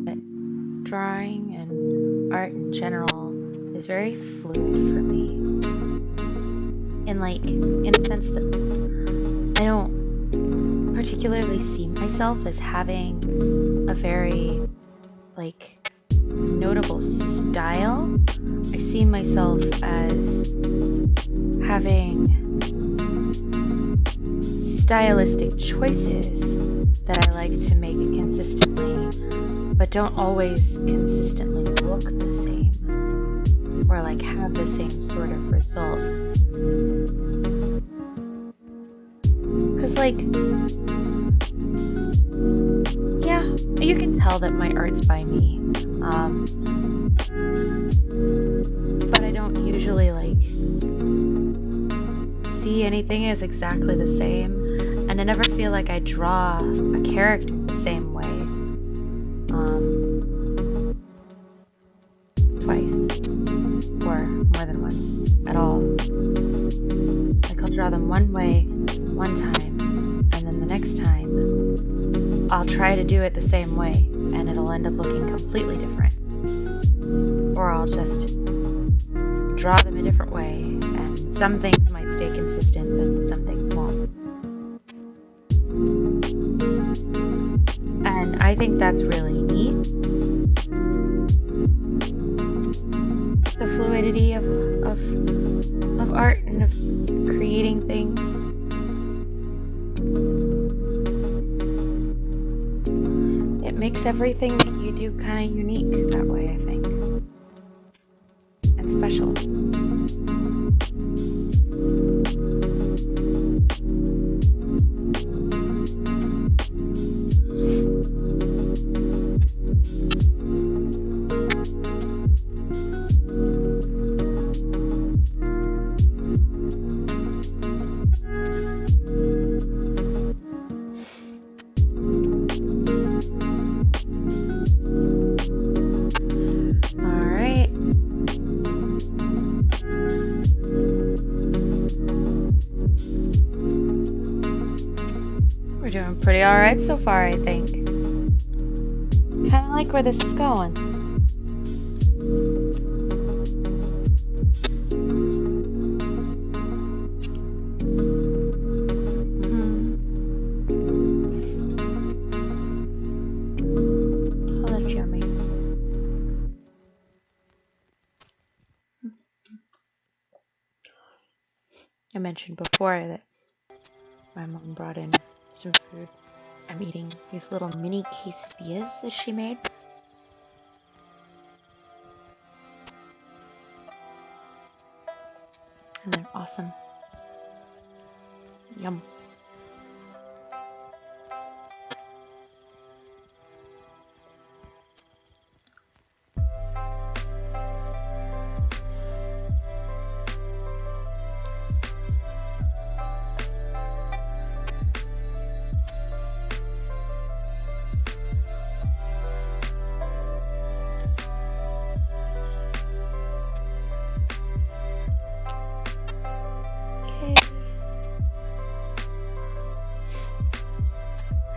that drawing and art in general is very fluid for me. in a sense that I don't particularly see myself as having a very, notable style. I see myself as having stylistic choices that I like to make consistently, but don't always consistently look the same or have the same sort of results. Because yeah, you can tell that my art's by me, but I don't usually see anything as exactly the same, and I never feel like I draw a character the same way twice or more than once at all. I'll draw them one way one time, and then the next time I'll try to do it the same way, and it'll end up looking completely different. Or I'll just draw them a different way, and some things might stay consistent, and some things won't. And I think that's really neat. The fluidity of art and of creating things. It makes everything that you do kind of unique that way, I think. And special. Pretty alright so far, I think. Kinda like where this is going. Hello, Jeremy. I mentioned before that my mom brought in some food. I'm eating these little mini quesadillas that she made. And they're awesome. Yum.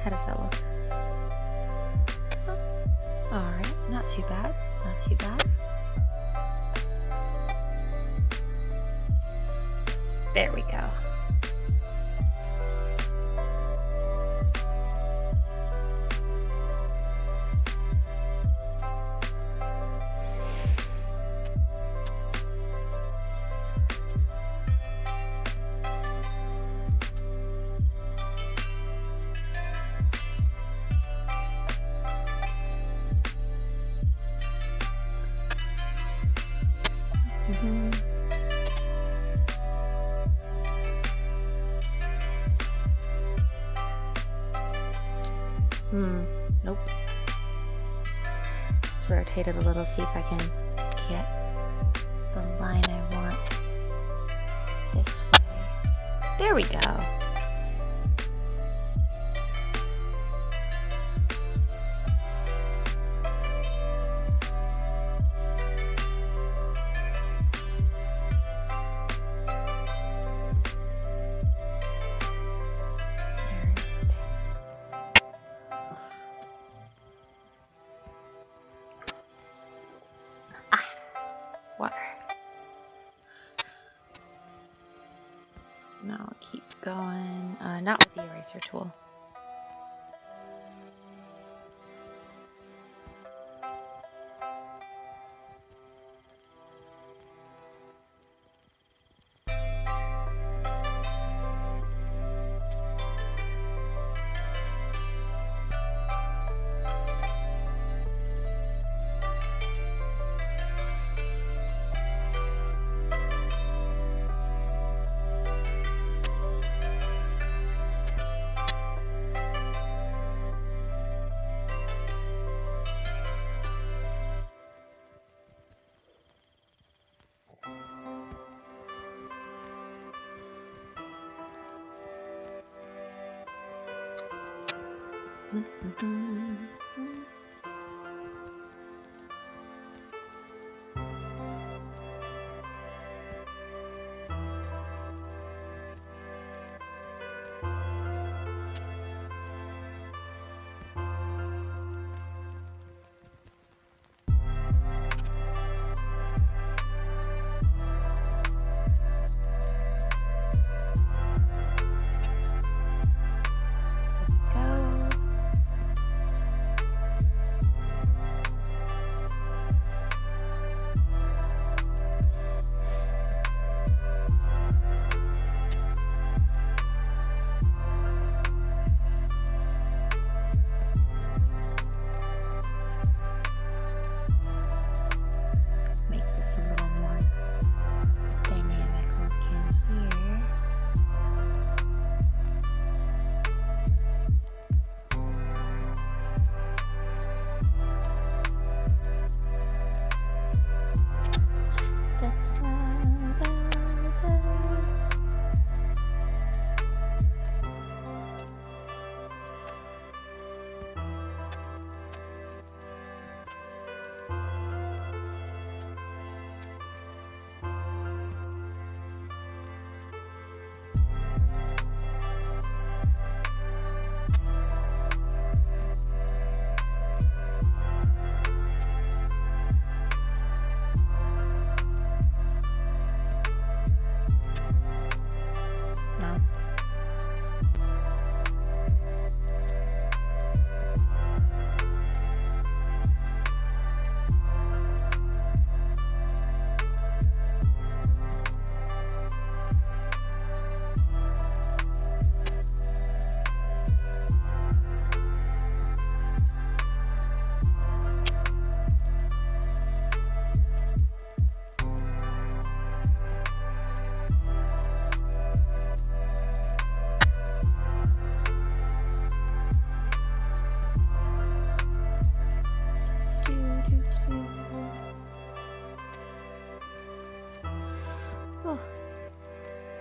How does that look? Alright, not too bad. Not too bad. There we go. Nope. Let's rotate it a little, see if I can get the line I want this way. There we go. Water. Now I'll keep going. Not with the eraser tool.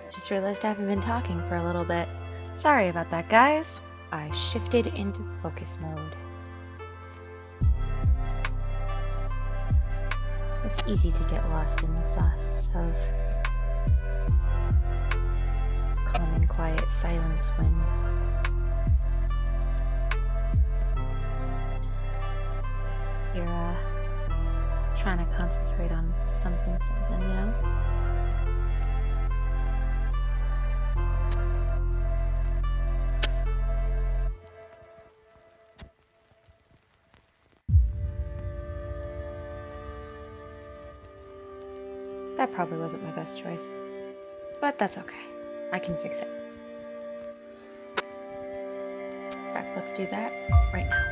Just realized I haven't been talking for a little bit. Sorry about that, guys. I shifted into focus mode. It's easy to get lost in the sauce of calm and quiet silence when you're trying to concentrate on something, you know? That probably wasn't my best choice, but that's okay. I can fix it. In fact, let's do that right now.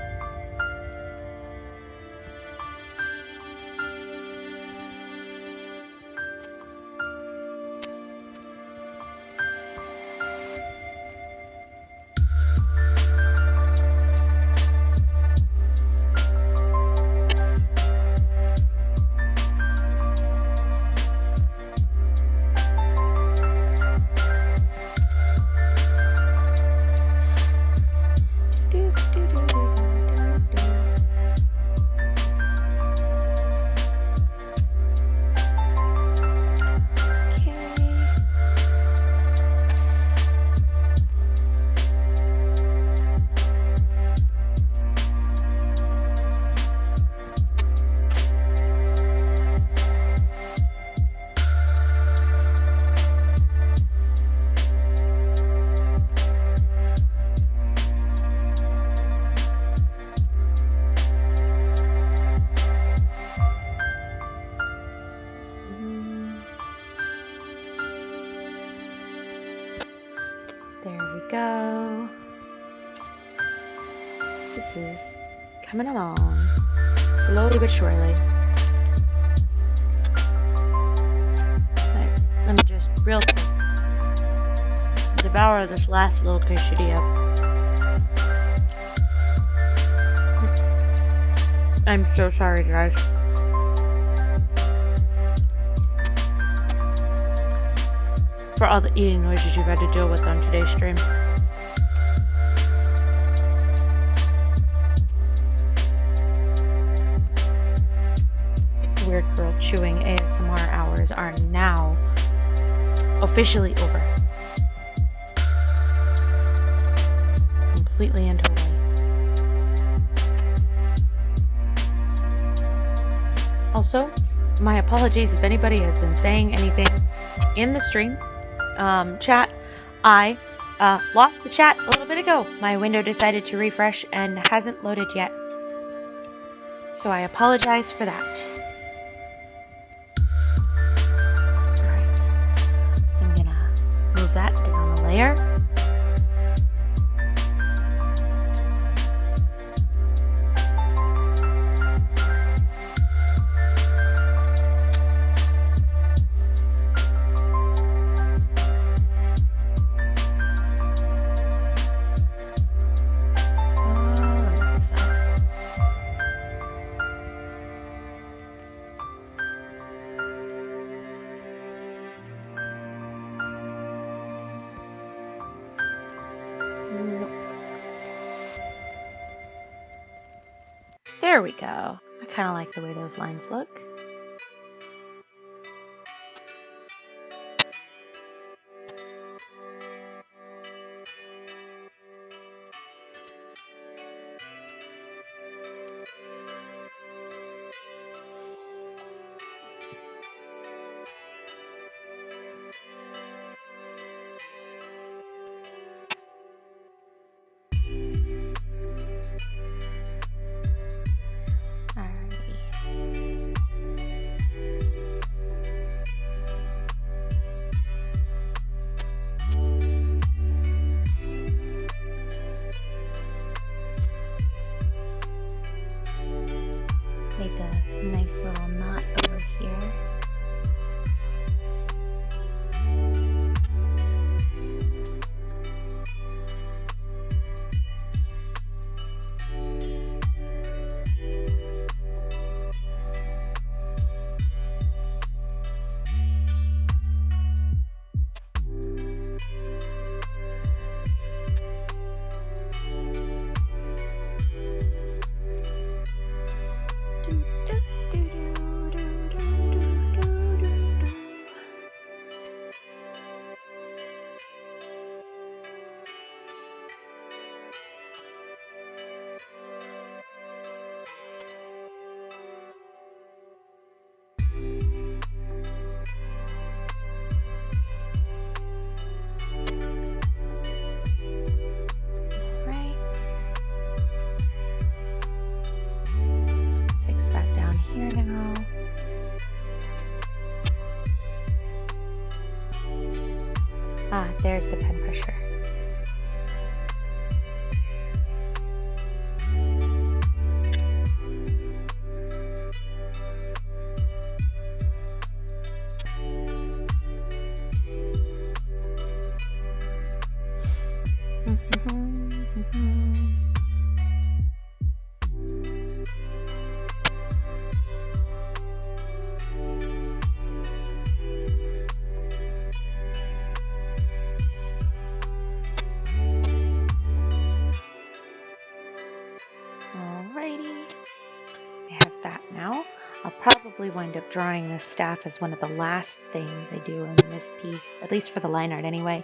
Do, do, do, do, do. coming along. Slowly but surely. Right, let me just real quick devour this last little quesadilla. I'm so sorry, guys. For all the eating noises you've had to deal with on today's stream. Weird Girl Chewing ASMR hours are now officially over. Completely and totally. Also, my apologies if anybody has been saying anything in the stream. Chat, I lost the chat a little bit ago. My window decided to refresh and hasn't loaded yet. So I apologize for that. Alright. I'm gonna move that down a layer. There we go. I kind of like the way those lines look. Make a nice little knot over here. Ah, there's the pen pressure. Probably wind up drawing this staff as one of the last things I do in this piece, at least for the line art anyway,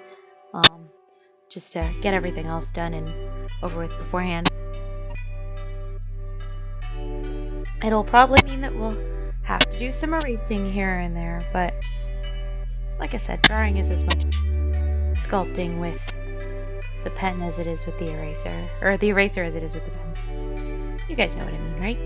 just to get everything else done and over with beforehand. It'll probably mean that we'll have to do some erasing here and there, but like I said, drawing is as much sculpting with the pen as it is with the eraser, or the eraser as it is with the pen. You guys know what I mean, right?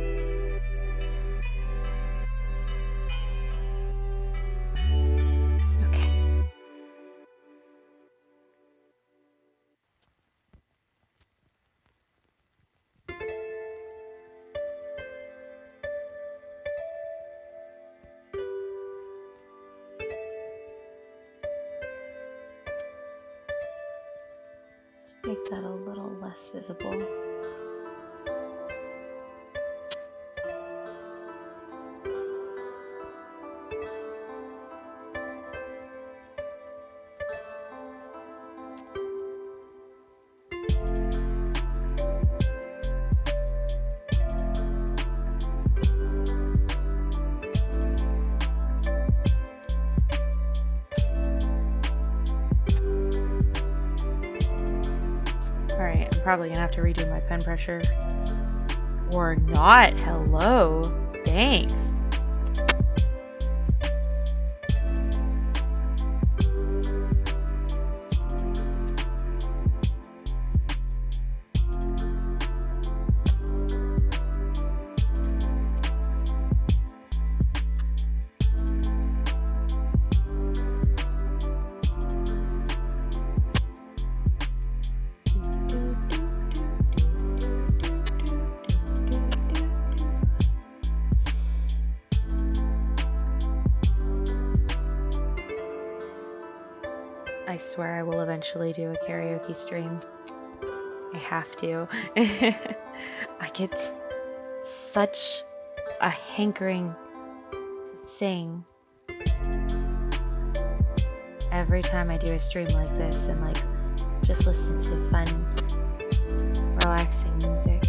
visible. Alright, I'm probably gonna have to redo my pen pressure. Or not. Hello. Thanks. I swear I will eventually do a karaoke stream. I have to. I get such a hankering to sing every time I do a stream like this and like just listen to fun, relaxing music.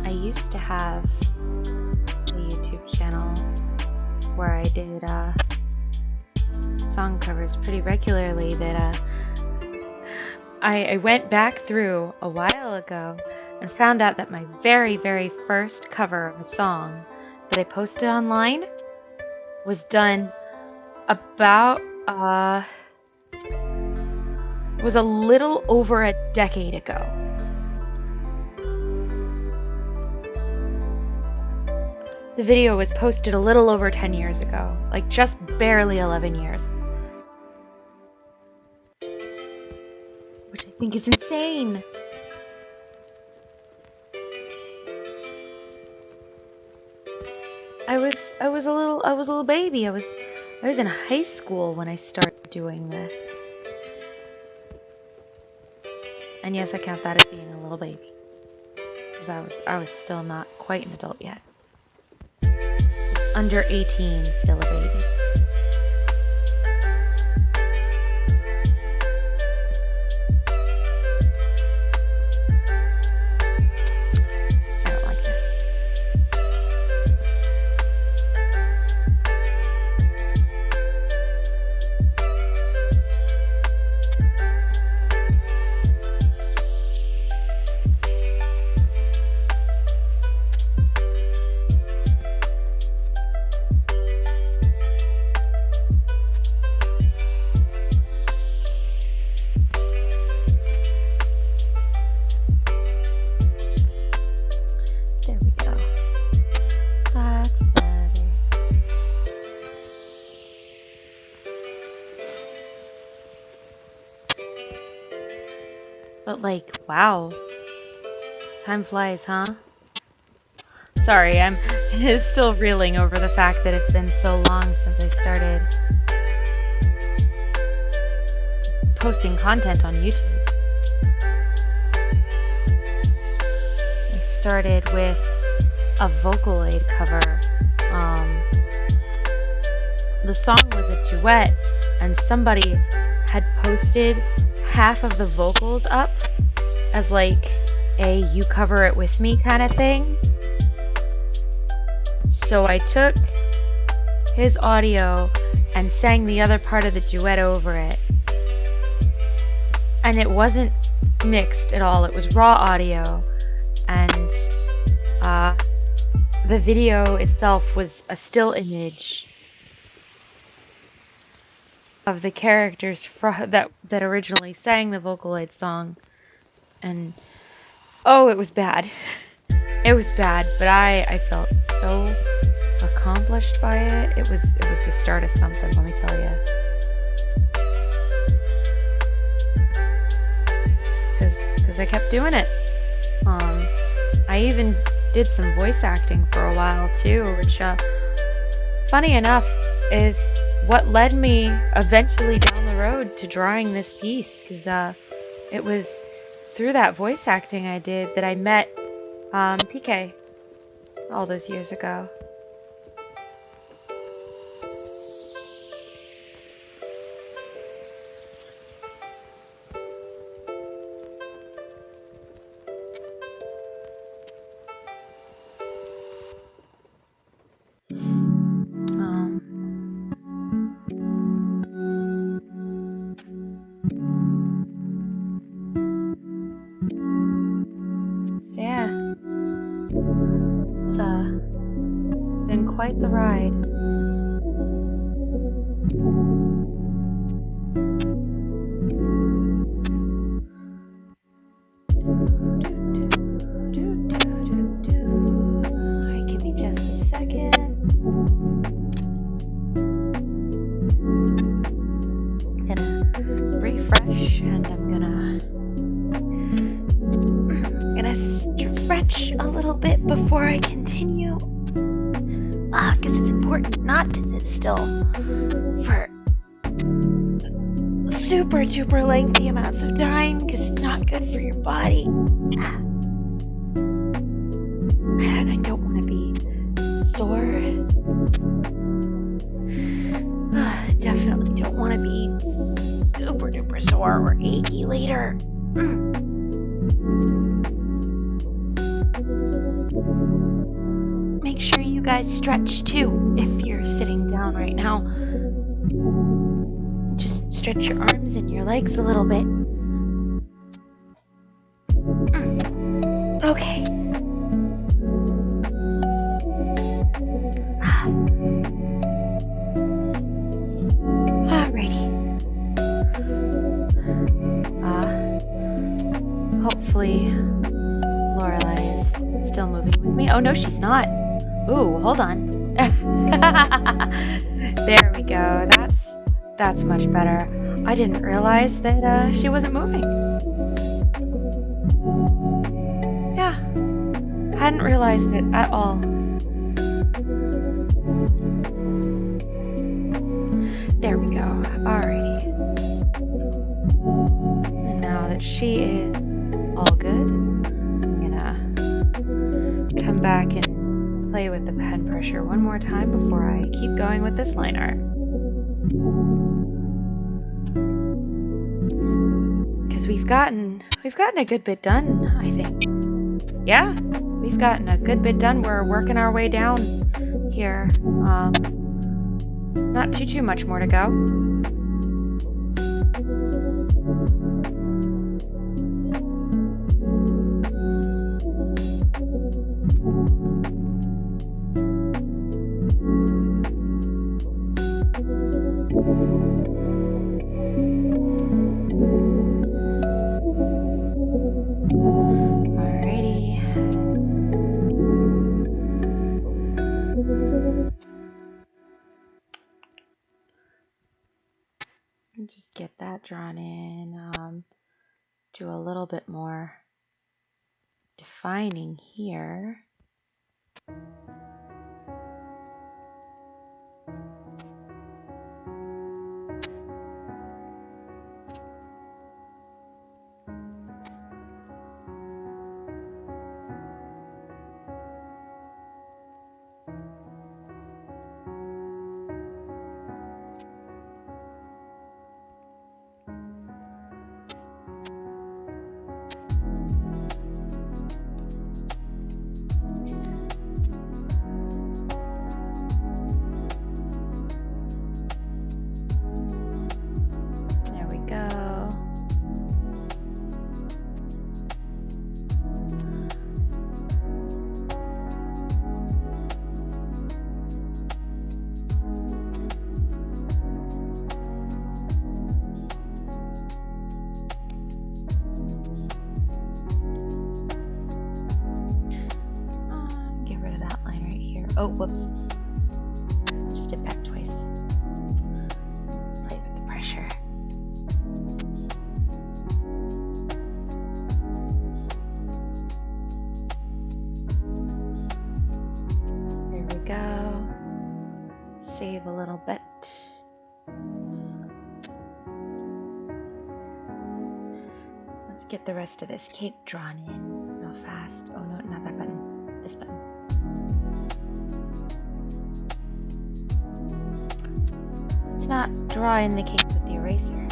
I used to have a YouTube channel where I did song covers pretty regularly that I went back through a while ago and found out that my very, very first cover of a song that I posted online was done about was a little over a decade ago. The video was posted a little over 10 years ago, like just barely 11 years. Which I think is insane. I was a little baby. I was in high school when I started doing this. And yes, I count that as being a little baby. Because I was still not quite an adult yet. Under 18, still a baby. I don't like this. But like, wow. Time flies, huh? Sorry, I'm still reeling over the fact that it's been so long since I started posting content on YouTube. I started with a Vocaloid cover. The song was a duet, and somebody had posted half of the vocals up as like a "you cover it with me" kind of thing. So I took his audio and sang the other part of the duet over it. And it wasn't mixed at all, it was raw audio. And the video itself was a still image of the characters that originally sang the Vocaloid song, and oh, it was bad. It was bad, but I felt so accomplished by it. It was the start of something, let me tell you. Because I kept doing it. I even did some voice acting for a while too, which, funny enough, is what led me eventually down the road to drawing this piece. Because it was through that voice acting I did that I met PK all those years ago. Quite the ride. Alright, give me just a second. I'm gonna refresh and I'm gonna stretch a little bit before I continue. Because it's important not to sit still for super duper lengthy amounts of time, because it's not good for your body. And I don't want to be sore. Definitely don't want to be super duper sore or achy later. Make sure you guys stretch too if you're sitting down right now. Just stretch your arms and your legs a little bit. Okay. Alrighty. Hopefully Lorelai is still moving with me. Oh no, she's not. Ooh, hold on. There we go. That's much better. I didn't realize that she wasn't moving. Yeah, hadn't realized it at all. There we go. Alrighty. And now that she is all good, I'm gonna come back and play with the pen pressure one more time before I keep going with this line art. Because we've gotten a good bit done, I think. Yeah, we've gotten a good bit done. We're working our way down here. Not too much more to go. Just get that drawn in. Do a little bit more defining here. Oh, whoops. Just did back twice. Play with the pressure. There we go. Save a little bit. Let's get the rest of this cake drawn in real fast. Oh no, not that button. This button. Let's not draw in the cake with the eraser.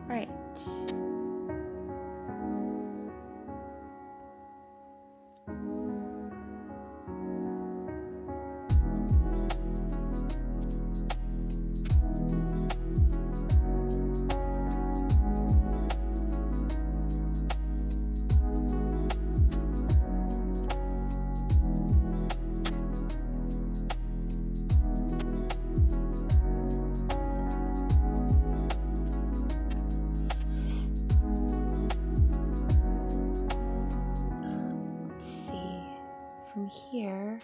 Right. From here,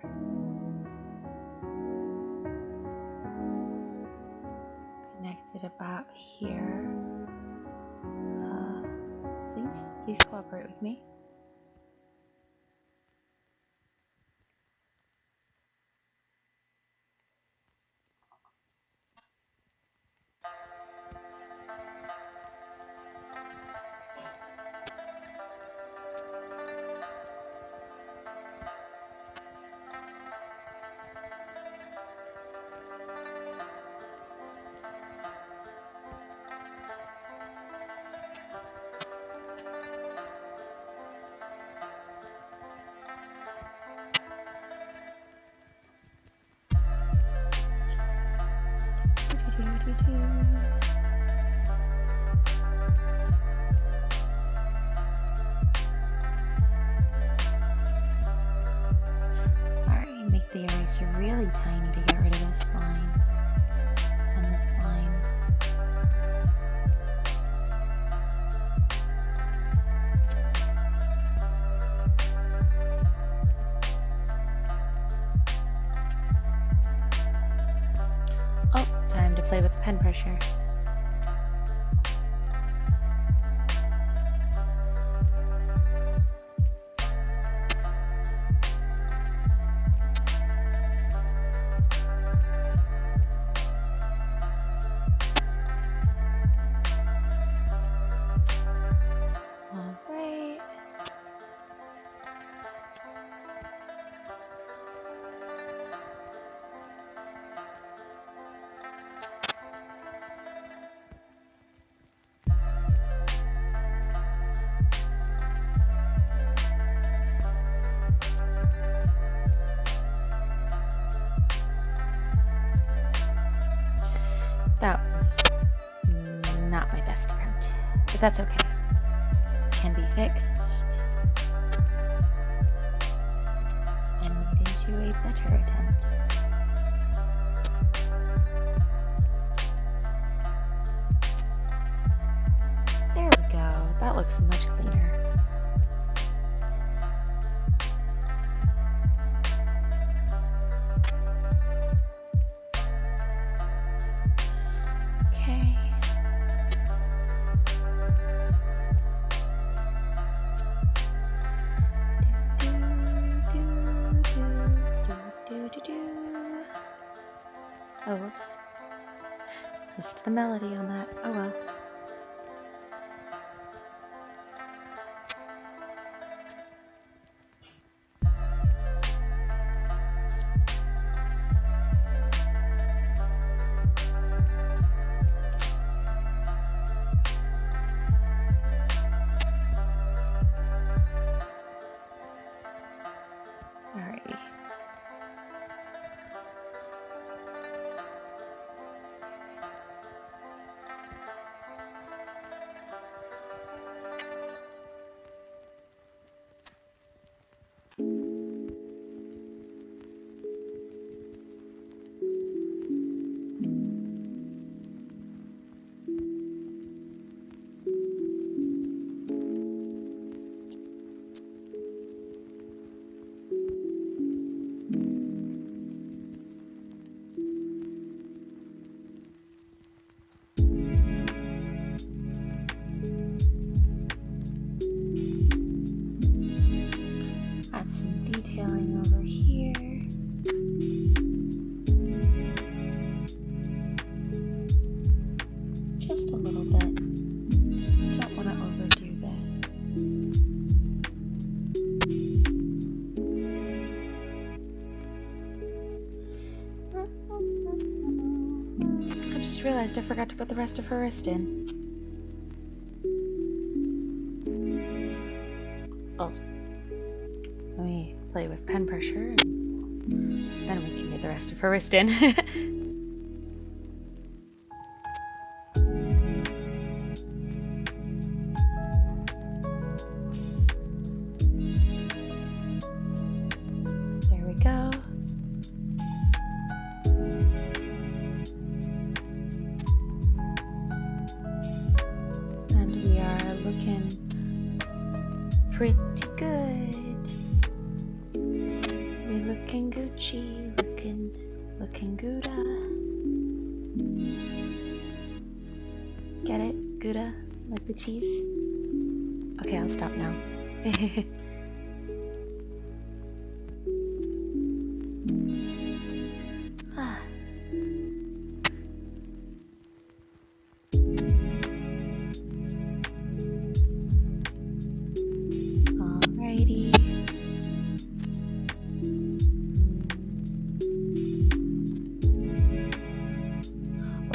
connected about here. Please cooperate with me. Alright, make the eraser really tiny to get rid of this line and this line. Oh, time to play with the pen pressure. That was not my best attempt, but that's okay. Can be fixed and made into a better attempt. There we go. That looks much cleaner. Oh, whoops. Missed the melody on that. Oh well. realized I forgot to put the rest of her wrist in. Oh. Let me play with pen pressure, and then we can get the rest of her wrist in. There we go. And we are looking pretty good. We're looking Gucci, looking Gouda. Get it? Gouda? Like the cheese? Okay, I'll stop now. Alrighty.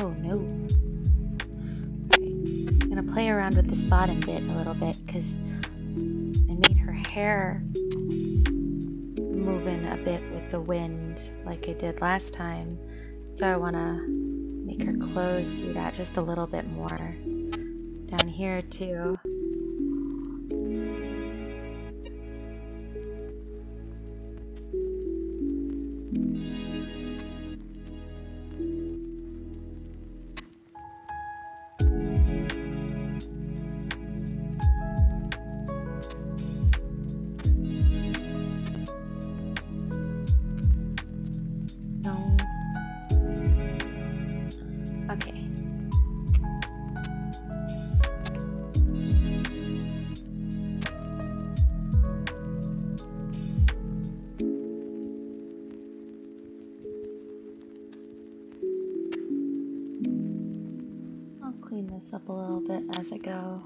Oh no. Alright. I'm gonna play around with this bottom bit a little bit because I made her hair moving a bit with the wind like I did last time. So I want to make her clothes do that just a little bit more. Down here too. No. Okay. I'll clean this up a little bit as I go.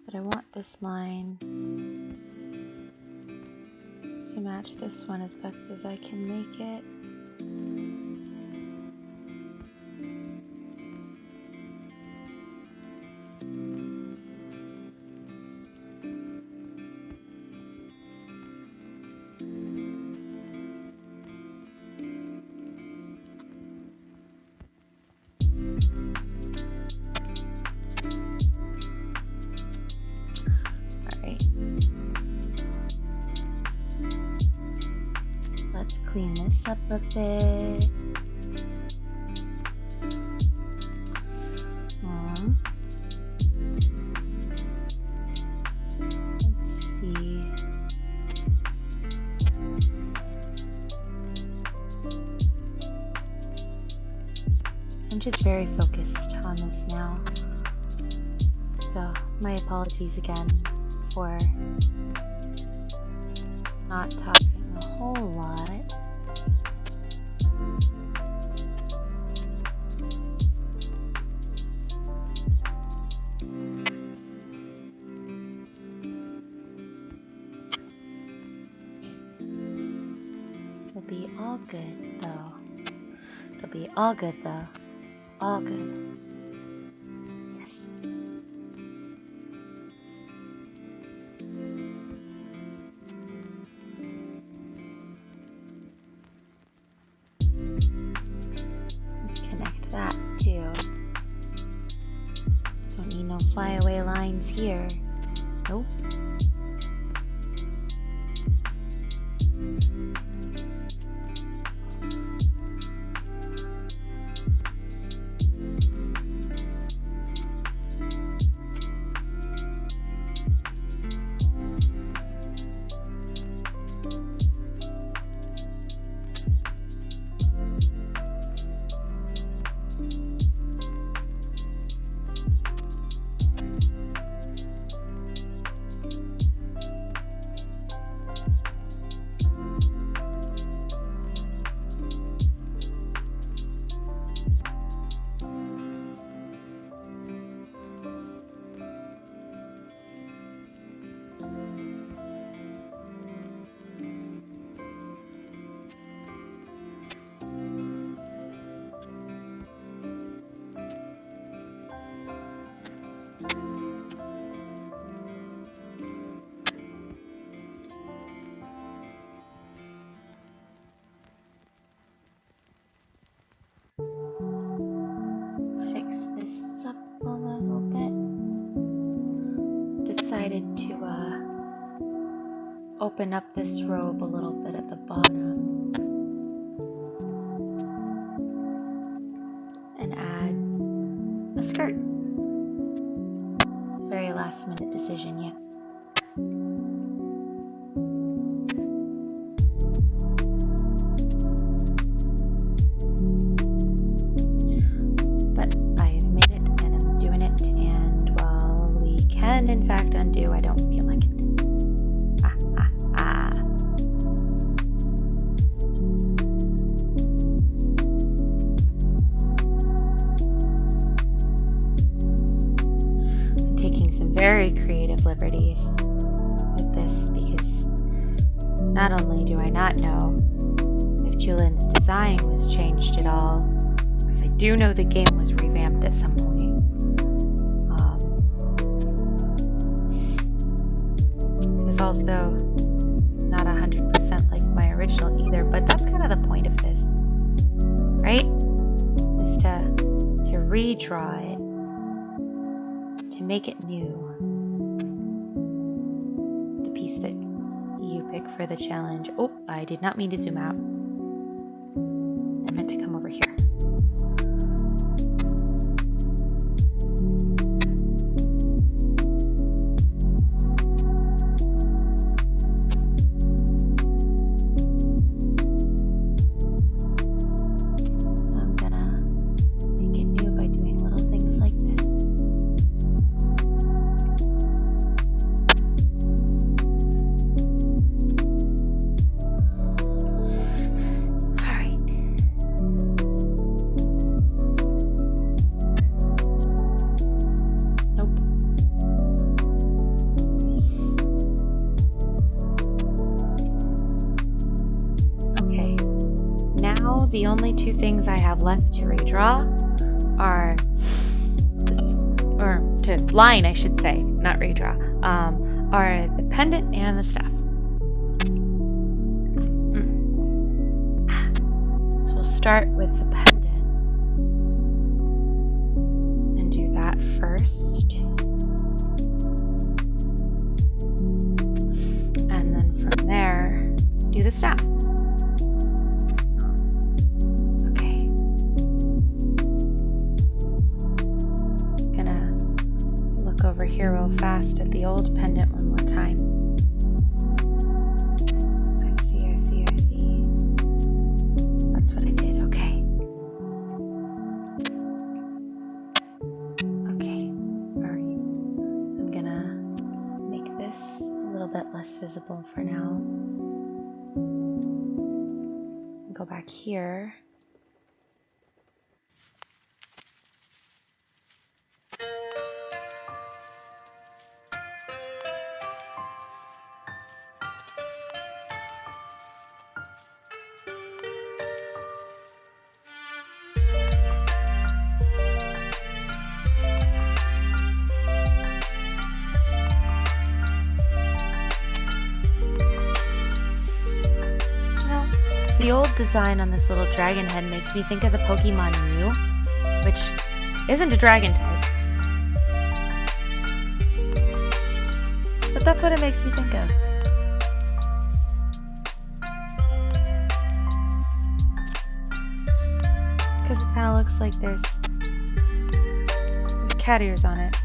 But I want this line to match this one as best as I can make it. Let's clean this up a bit. Let's see. I'm just very focused on this now. So, my apologies again for not talking a whole lot. It'll be all good though. It'll be all good though. All good. Yes. Let's connect that too. Don't need no flyaway lines here. Nope. open up this robe a little bit at the bottom and add a skirt. Very last minute decision, yes. But I have made it and I'm doing it, and while we can in fact undo, I don't feel like it. Very creative liberties with this, because not only do I not know if Julian's design was changed at all, because I do know the game was revamped at some point. It is also not 100% like my original either, but that's kind of the point of this, right? Is to redraw it, to make it new. That you pick for the challenge. Oh, I did not mean to zoom out. I meant to come over here. So I'm gonna make it new by doing little things like this. The only two things I have left to redraw are, or to line I should say, not redraw, are the pendant and the staff. So we'll start with the pendant and do that first. And then from there, do the staff. Over here real fast at the old pendant one more time. I see. That's what I did. Okay. Alright. I'm gonna make this a little bit less visible for now. Go back here. The old design on this little dragon head makes me think of the Pokemon Mew, which isn't a dragon type. But that's what it makes me think of. Because it kind of looks like there's cat ears on it.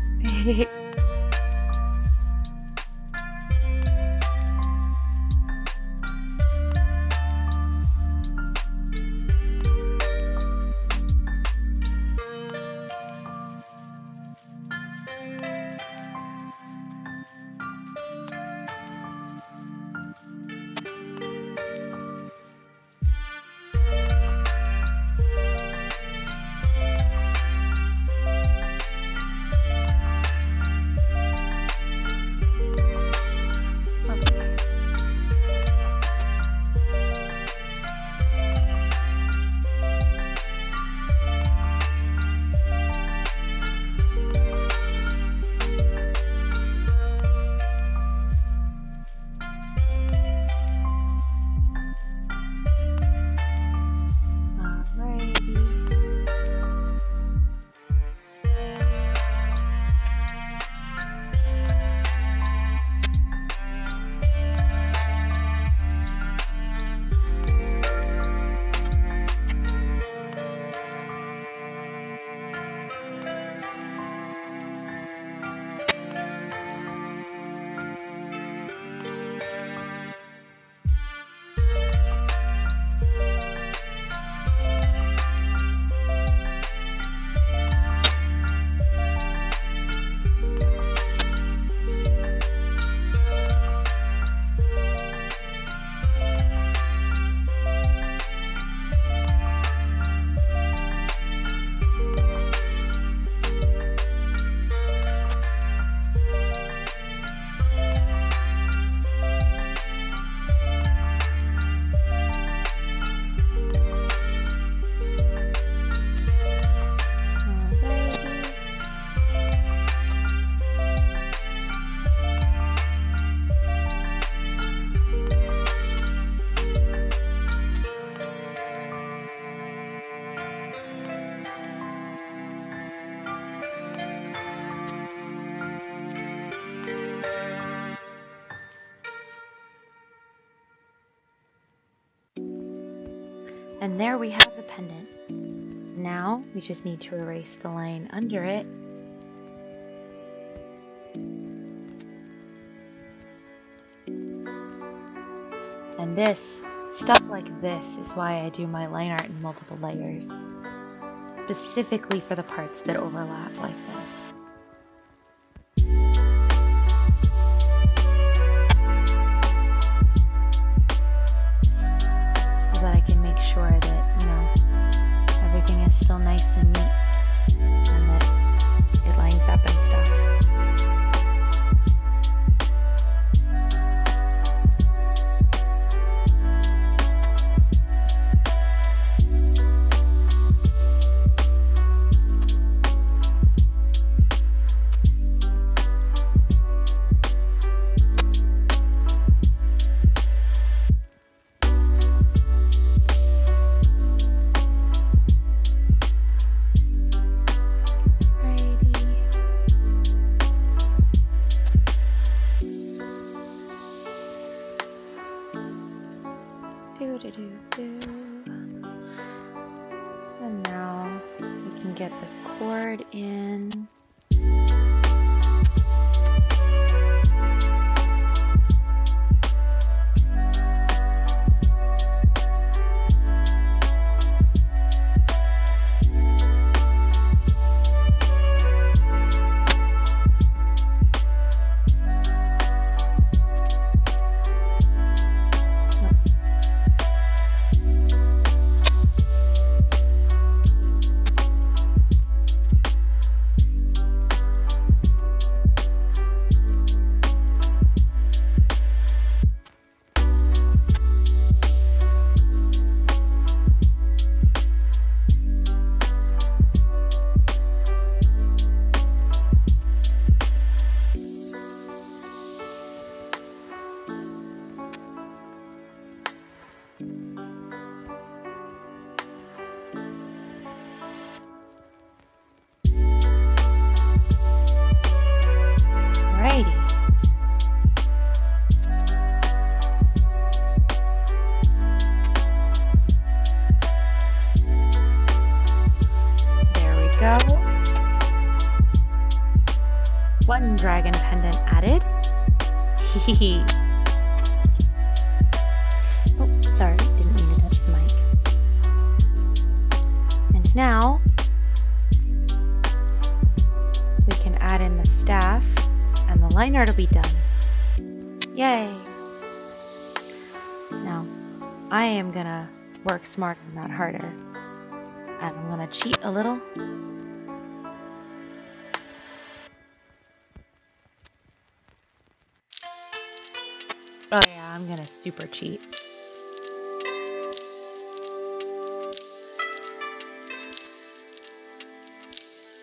And there we have the pendant. Now we just need to erase the line under it. And this, stuff like this, is why I do my line art in multiple layers. Specifically for the parts that overlap like this. So that I can make sure that, you know, everything is still nice and neat. And that it lines up and stuff. And now we can get the cord in. One dragon pendant added. Hehe. Oh, sorry, didn't mean to touch the mic. And now we can add in the staff and the line art will be done. Yay! Now, I am gonna work smarter, not harder. And I'm gonna cheat a little. Oh yeah, I'm gonna super cheat.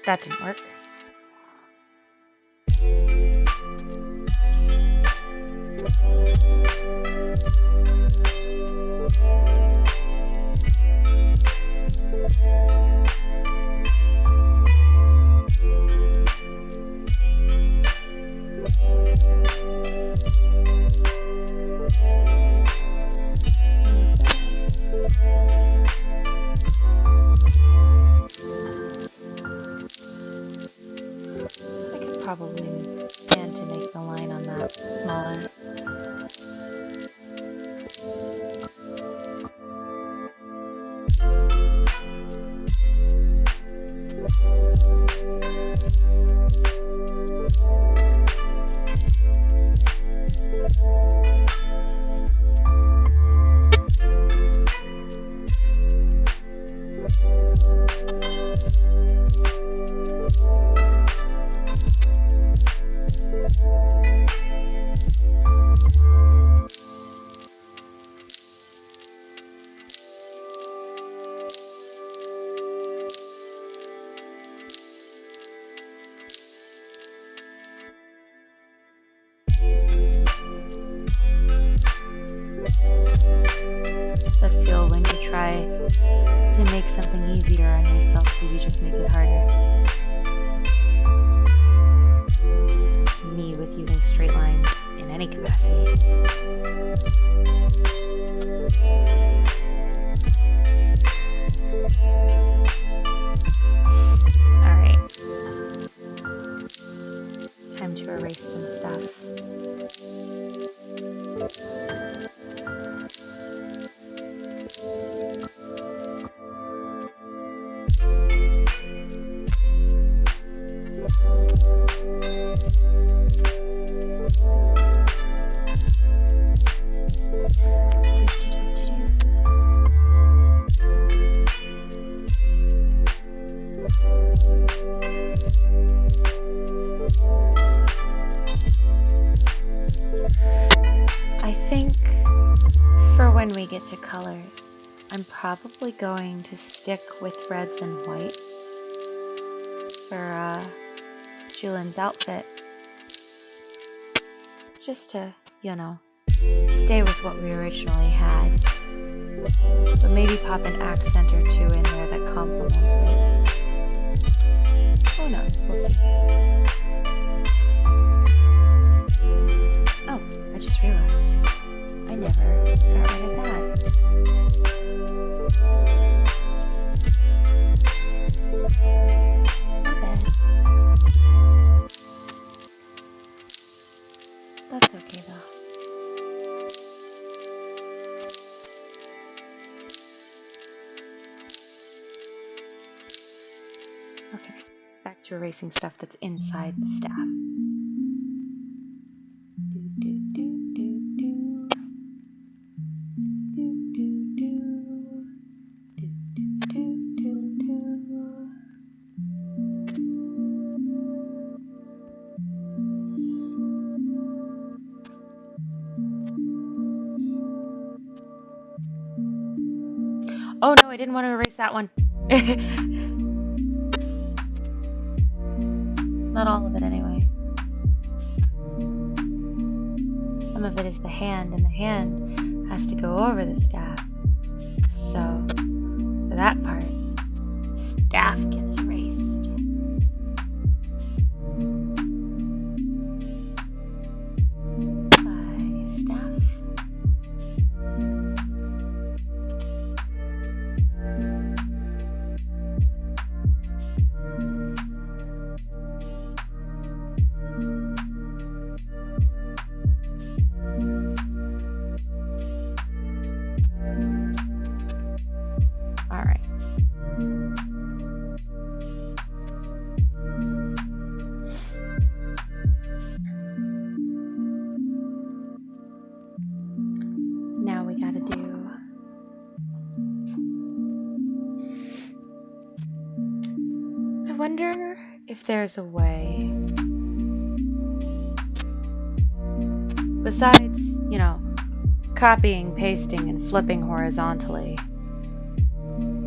That didn't work. Probably stand to make the line on that smaller. That feel when you try to make something easier on yourself, so you just make it harder. Me with using straight lines in any capacity. time to erase some stuff. When we get to colors, I'm probably going to stick with reds and whites for Julian's outfit. Just to, you know, stay with what we originally had. But maybe pop an accent or two in there that complements it. Who knows? We'll see. Oh, I just realized. I never got rid of that. Not bad. That's okay though. Okay, back to erasing stuff that's inside the staff. Oh no, I didn't want to erase that one. Not all of it anyway. Some of it is the hand, and the hand has to go over the staff. So, for that part, staff gets erased. I wonder if there's a way, besides, you know, copying, pasting, and flipping horizontally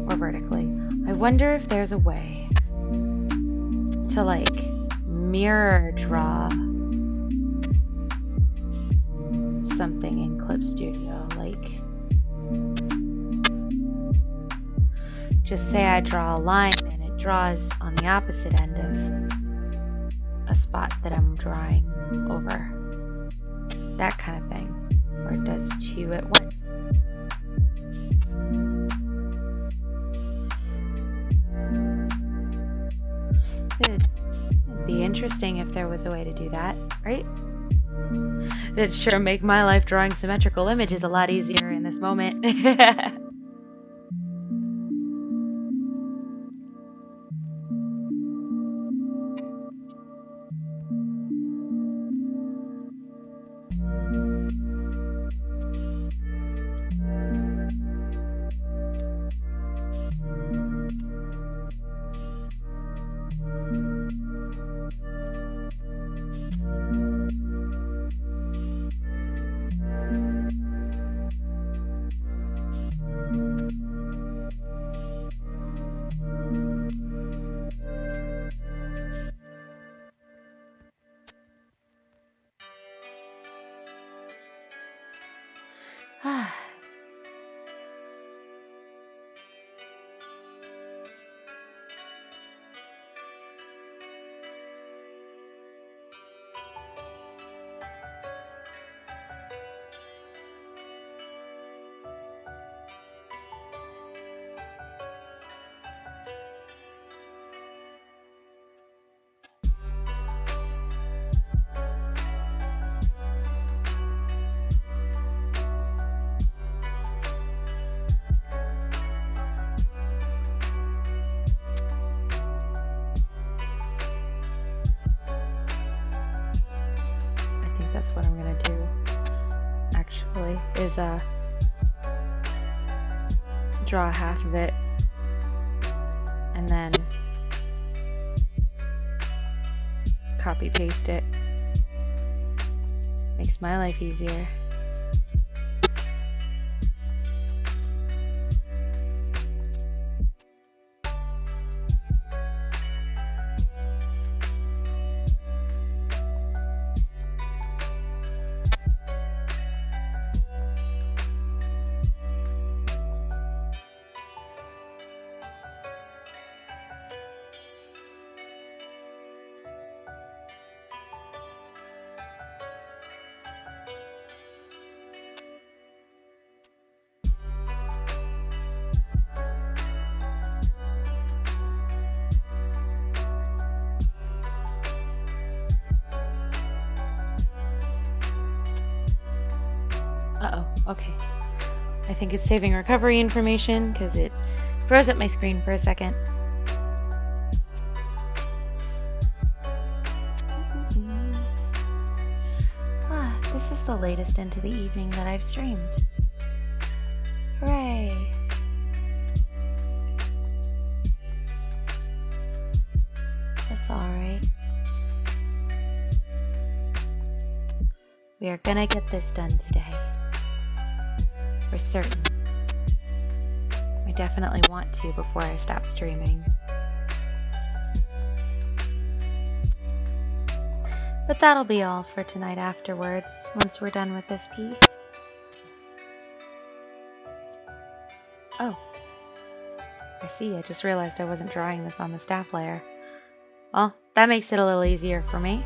or vertically, I wonder if there's a way to, like, mirror draw something in Clip Studio. Like, just say I draw a line and it draws on the opposite end of a spot that I'm drawing over. That kind of thing. Or it does two at once. It'd be interesting if there was a way to do that, right? It'd sure make my life drawing symmetrical images a lot easier in this moment. that's what I'm gonna do, actually, is draw half of it and then copy paste it. Makes my life easier. Uh-oh, okay. I think it's saving recovery information because it froze up my screen for a second. This is the latest into the evening that I've streamed. Hooray! That's alright. We are gonna get this done today. For certain. I definitely want to before I stop streaming. But that'll be all for tonight afterwards, once we're done with this piece. Oh. I see, I just realized I wasn't drawing this on the staff layer. Well, that makes it a little easier for me.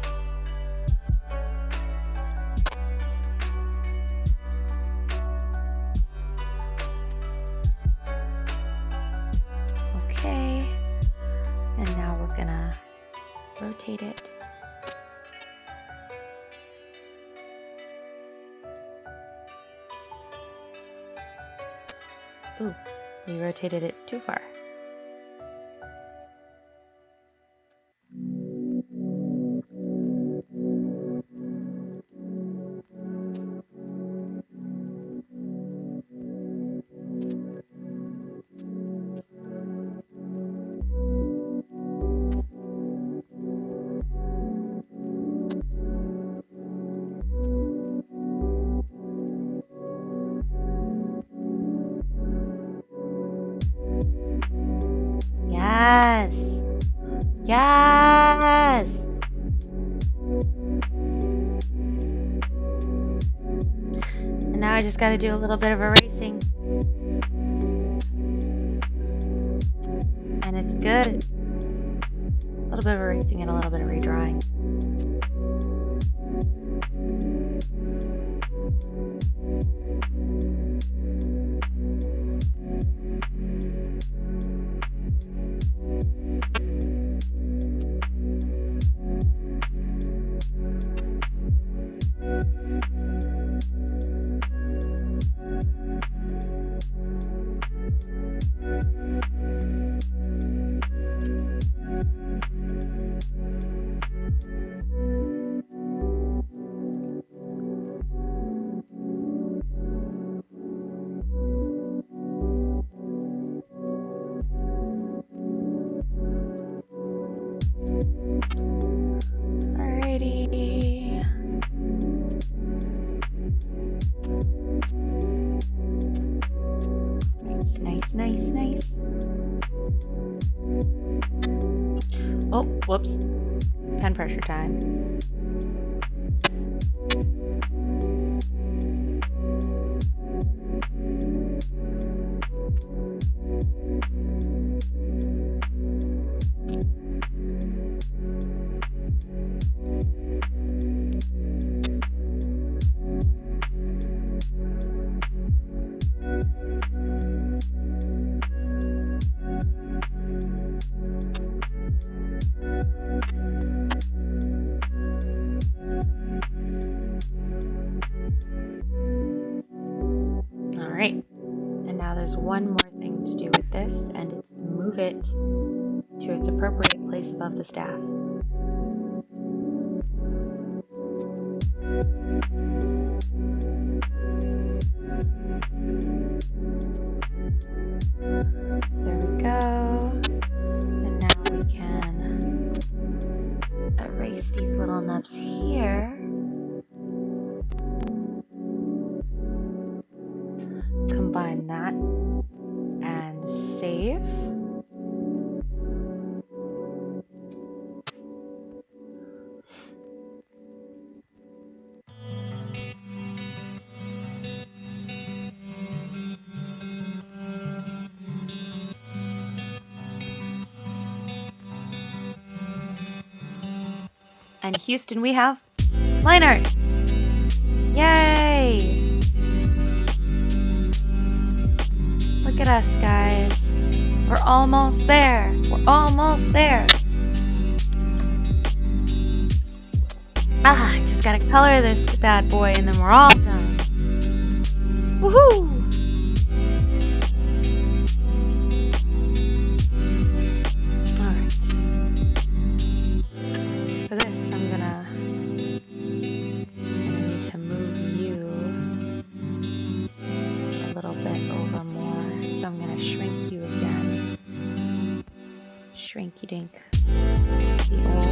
Okay. And now we're gonna rotate it. Ooh, we rotated it too far. Yes! Yes! And now I just gotta do a little bit of erasing. And it's good. A little bit of erasing and a little bit of redrawing. Nice. Oh, whoops. Pen pressure time. Alright, and now there's one more thing to do with this, and it's move it to its appropriate place above the staff. little nubs here. Combine that and save. And Houston, we have line art. Yay! Look at us, guys. We're almost there. We're almost there. Just gotta color this bad boy and then we're all done. Woohoo! Alright. For this, I'm gonna need to move you a little bit over more. So I'm gonna shrink you again. Shrinky dink. The old.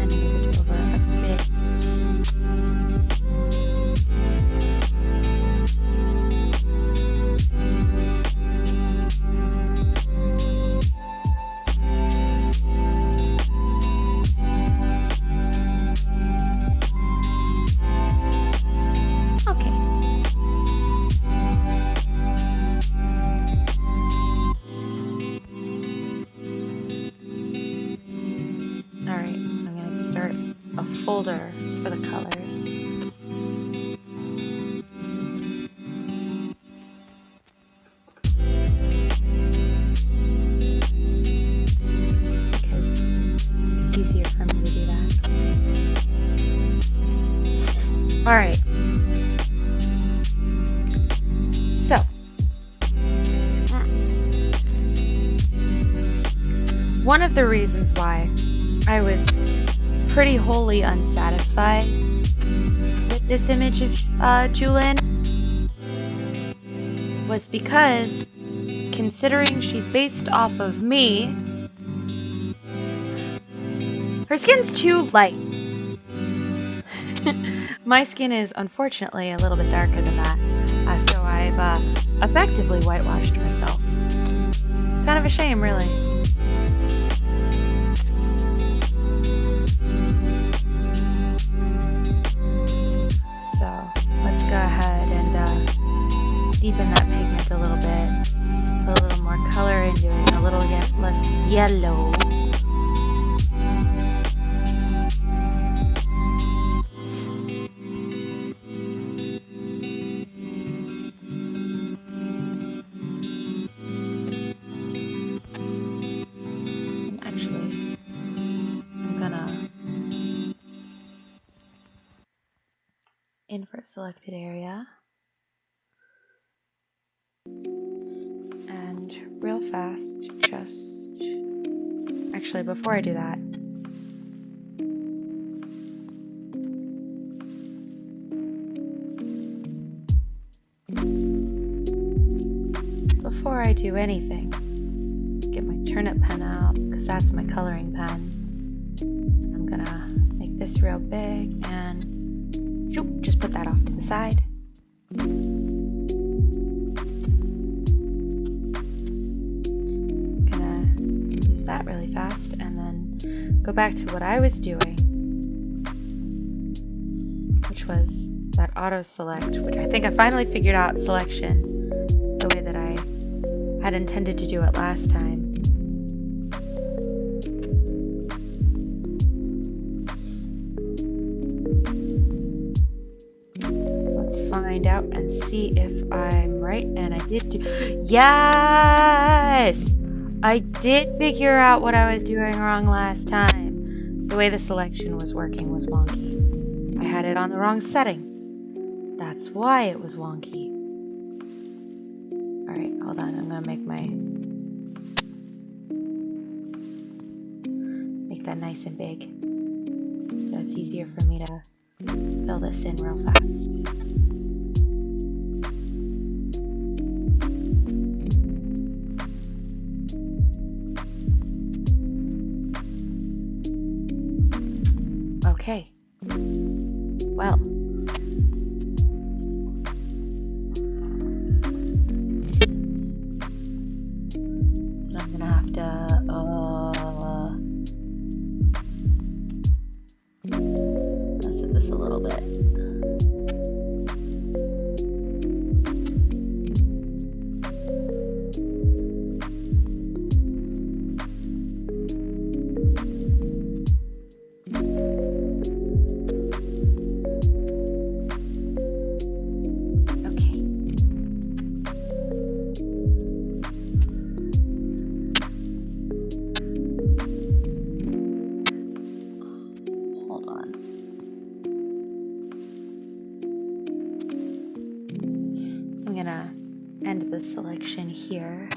And move it over a bit. Folder for the colors. Because it's easier for me to do that. Alright. So. One of the reasons why I was pretty wholly unsatisfied with this image of Julin was because, considering she's based off of me, her skin's too light. My skin is unfortunately a little bit darker than that, so I've effectively whitewashed myself. Kind of a shame, really. Go ahead and deepen that pigment a little bit, put a little more color into it, a little less yellow. And actually, I'm gonna invert selected area, and real fast, actually before I do that, before I do anything, get my turnip pen out, because that's my coloring pen. I'm gonna make this real big and just put that off to the side. Gonna use that really fast and then go back to what I was doing, which was that auto select, which I think I finally figured out selection the way that I had intended to do it last time. Find out and see if I'm right, and I did do. Yes! I did figure out what I was doing wrong last time. The way the selection was working was wonky. I had it on the wrong setting. That's why it was wonky. Alright, hold on, I'm gonna make that nice and big. So it's easier for me to fill this in real fast. Okay. Well. I'm gonna have to, mess with this a little bit. Selection here.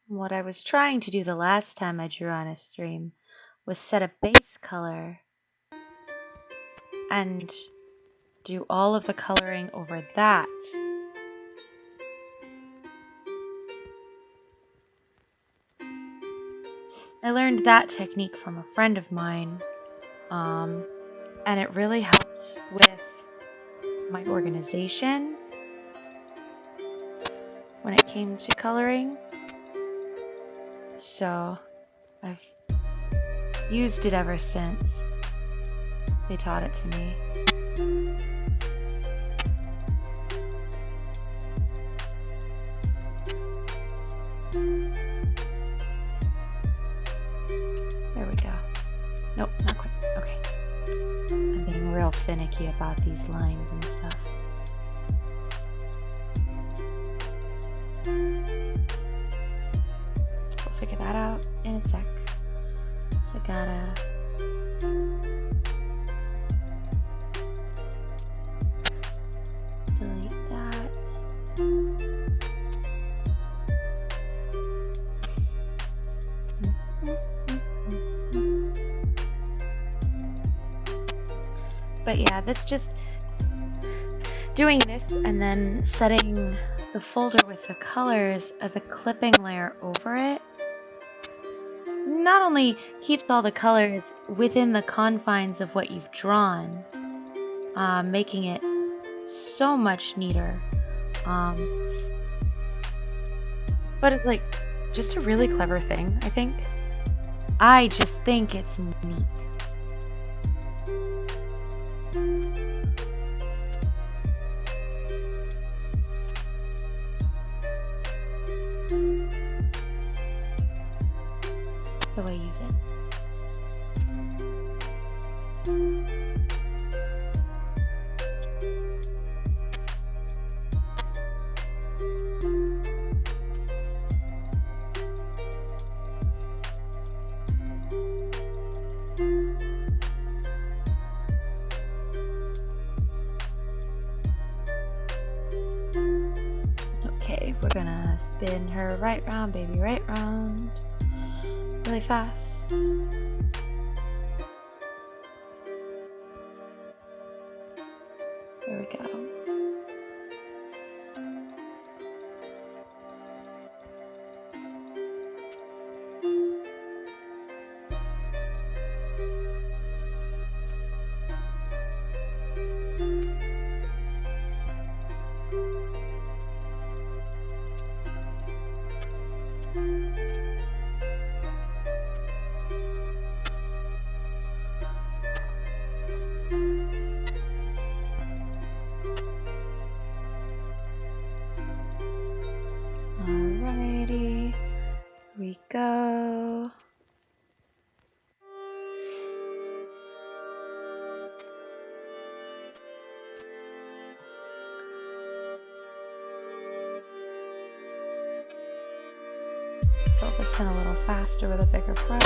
What I was trying to do the last time I drew on a stream was set a base color and do all of the coloring over that. I learned that technique from a friend of mine, and it really helped with my organization when it came to coloring. So I've used it ever since they taught it to me. There we go. Nope, not quite. Okay. I'm being real finicky about these lines and stuff. We'll figure that out in a sec. So I gotta delete that. But yeah, that's just doing this and then setting the folder with the colors as a clipping layer over it. Not only keeps all the colors within the confines of what you've drawn, making it so much neater. But it's like just a really clever thing, I think. I just think it's neat. The way I use it. Okay, we're gonna spin her right round, baby, right round. Really fast. There we go. Alrighty, here we go. Fill this in a little faster with a bigger brush.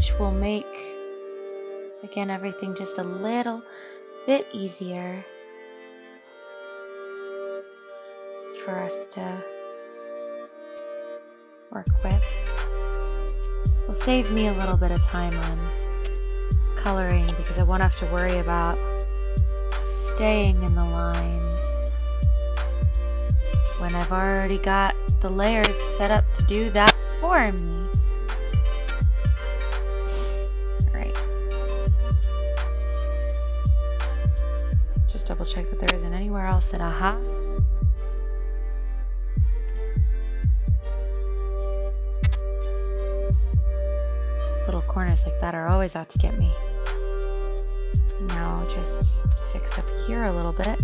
which will make, again, everything just a little bit easier for us to work with. Will save me a little bit of time on coloring because I won't have to worry about staying in the lines when I've already got the layers set up to do that for me. Alright. Just double check that there isn't anywhere else that aha. Little corners like that are always out to get me. And now I'll just fix up here a little bit.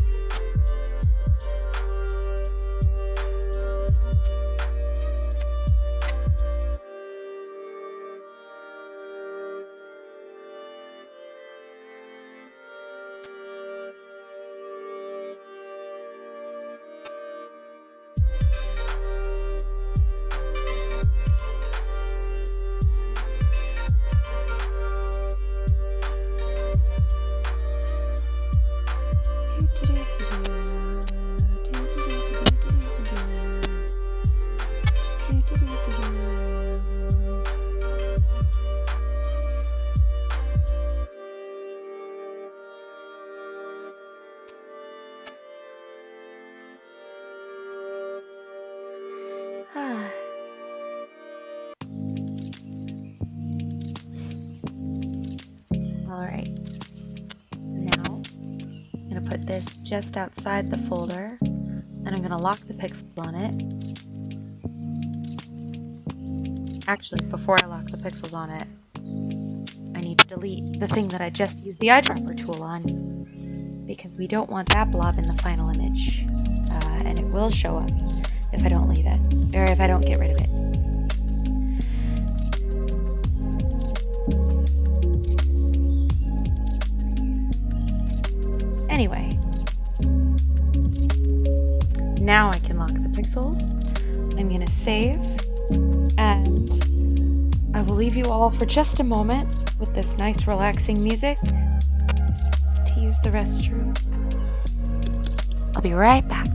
Alright, now I'm going to put this just outside the folder and I'm going to lock the pixels on it. Actually, before I lock the pixels on it, I need to delete the thing that I just used the eyedropper tool on because we don't want that blob in the final image, and it will show up if I don't leave it, or if I don't get rid of it. Anyway, now I can lock the pixels. I'm going to save, and I will leave you all for just a moment with this nice relaxing music to use the restroom. I'll be right back.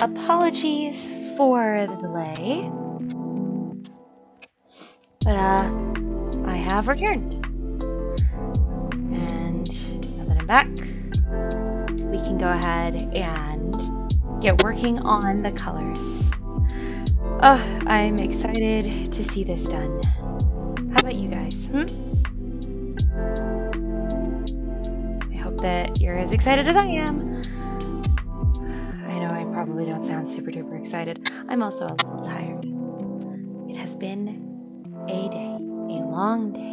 Apologies for the delay. But, I have returned. And now that I'm back, we can go ahead and get working on the colors. I'm excited to see this done. How about you guys? I hope that you're as excited as I am. I know I probably don't sound super duper excited. I'm also a little tired. It has been a day, a long day.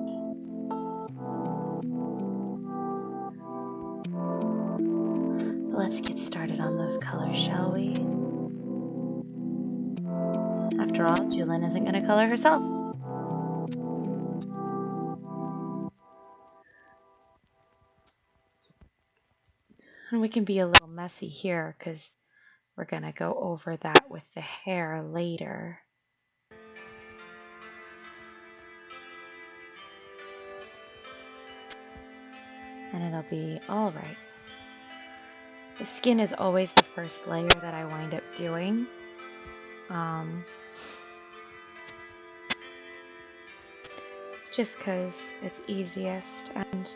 Let's get started on those colors, shall we? After all, Julin isn't going to color herself. And we can be a little messy here because we're going to go over that with the hair later. And it'll be alright. The skin is always the first layer that I wind up doing. Just because it's easiest and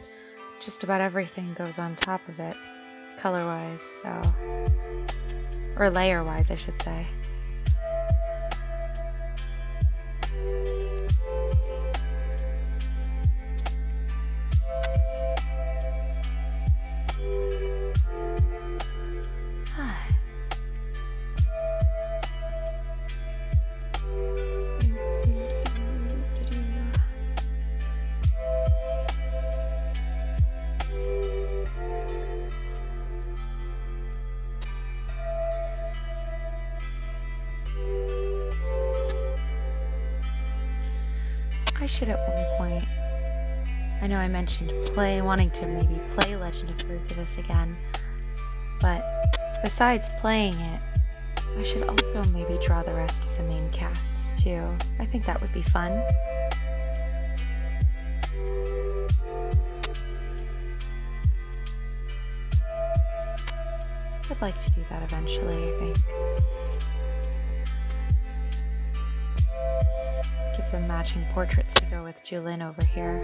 just about everything goes on top of it, color-wise, so... or layer-wise, I should say. I should at one point, I know I mentioned wanting to maybe play Legend of Percivus again, but besides playing it, I should also maybe draw the rest of the main cast too. I think that would be fun. I'd like to do that eventually, I think. Give them matching portraits to go with Julin over here.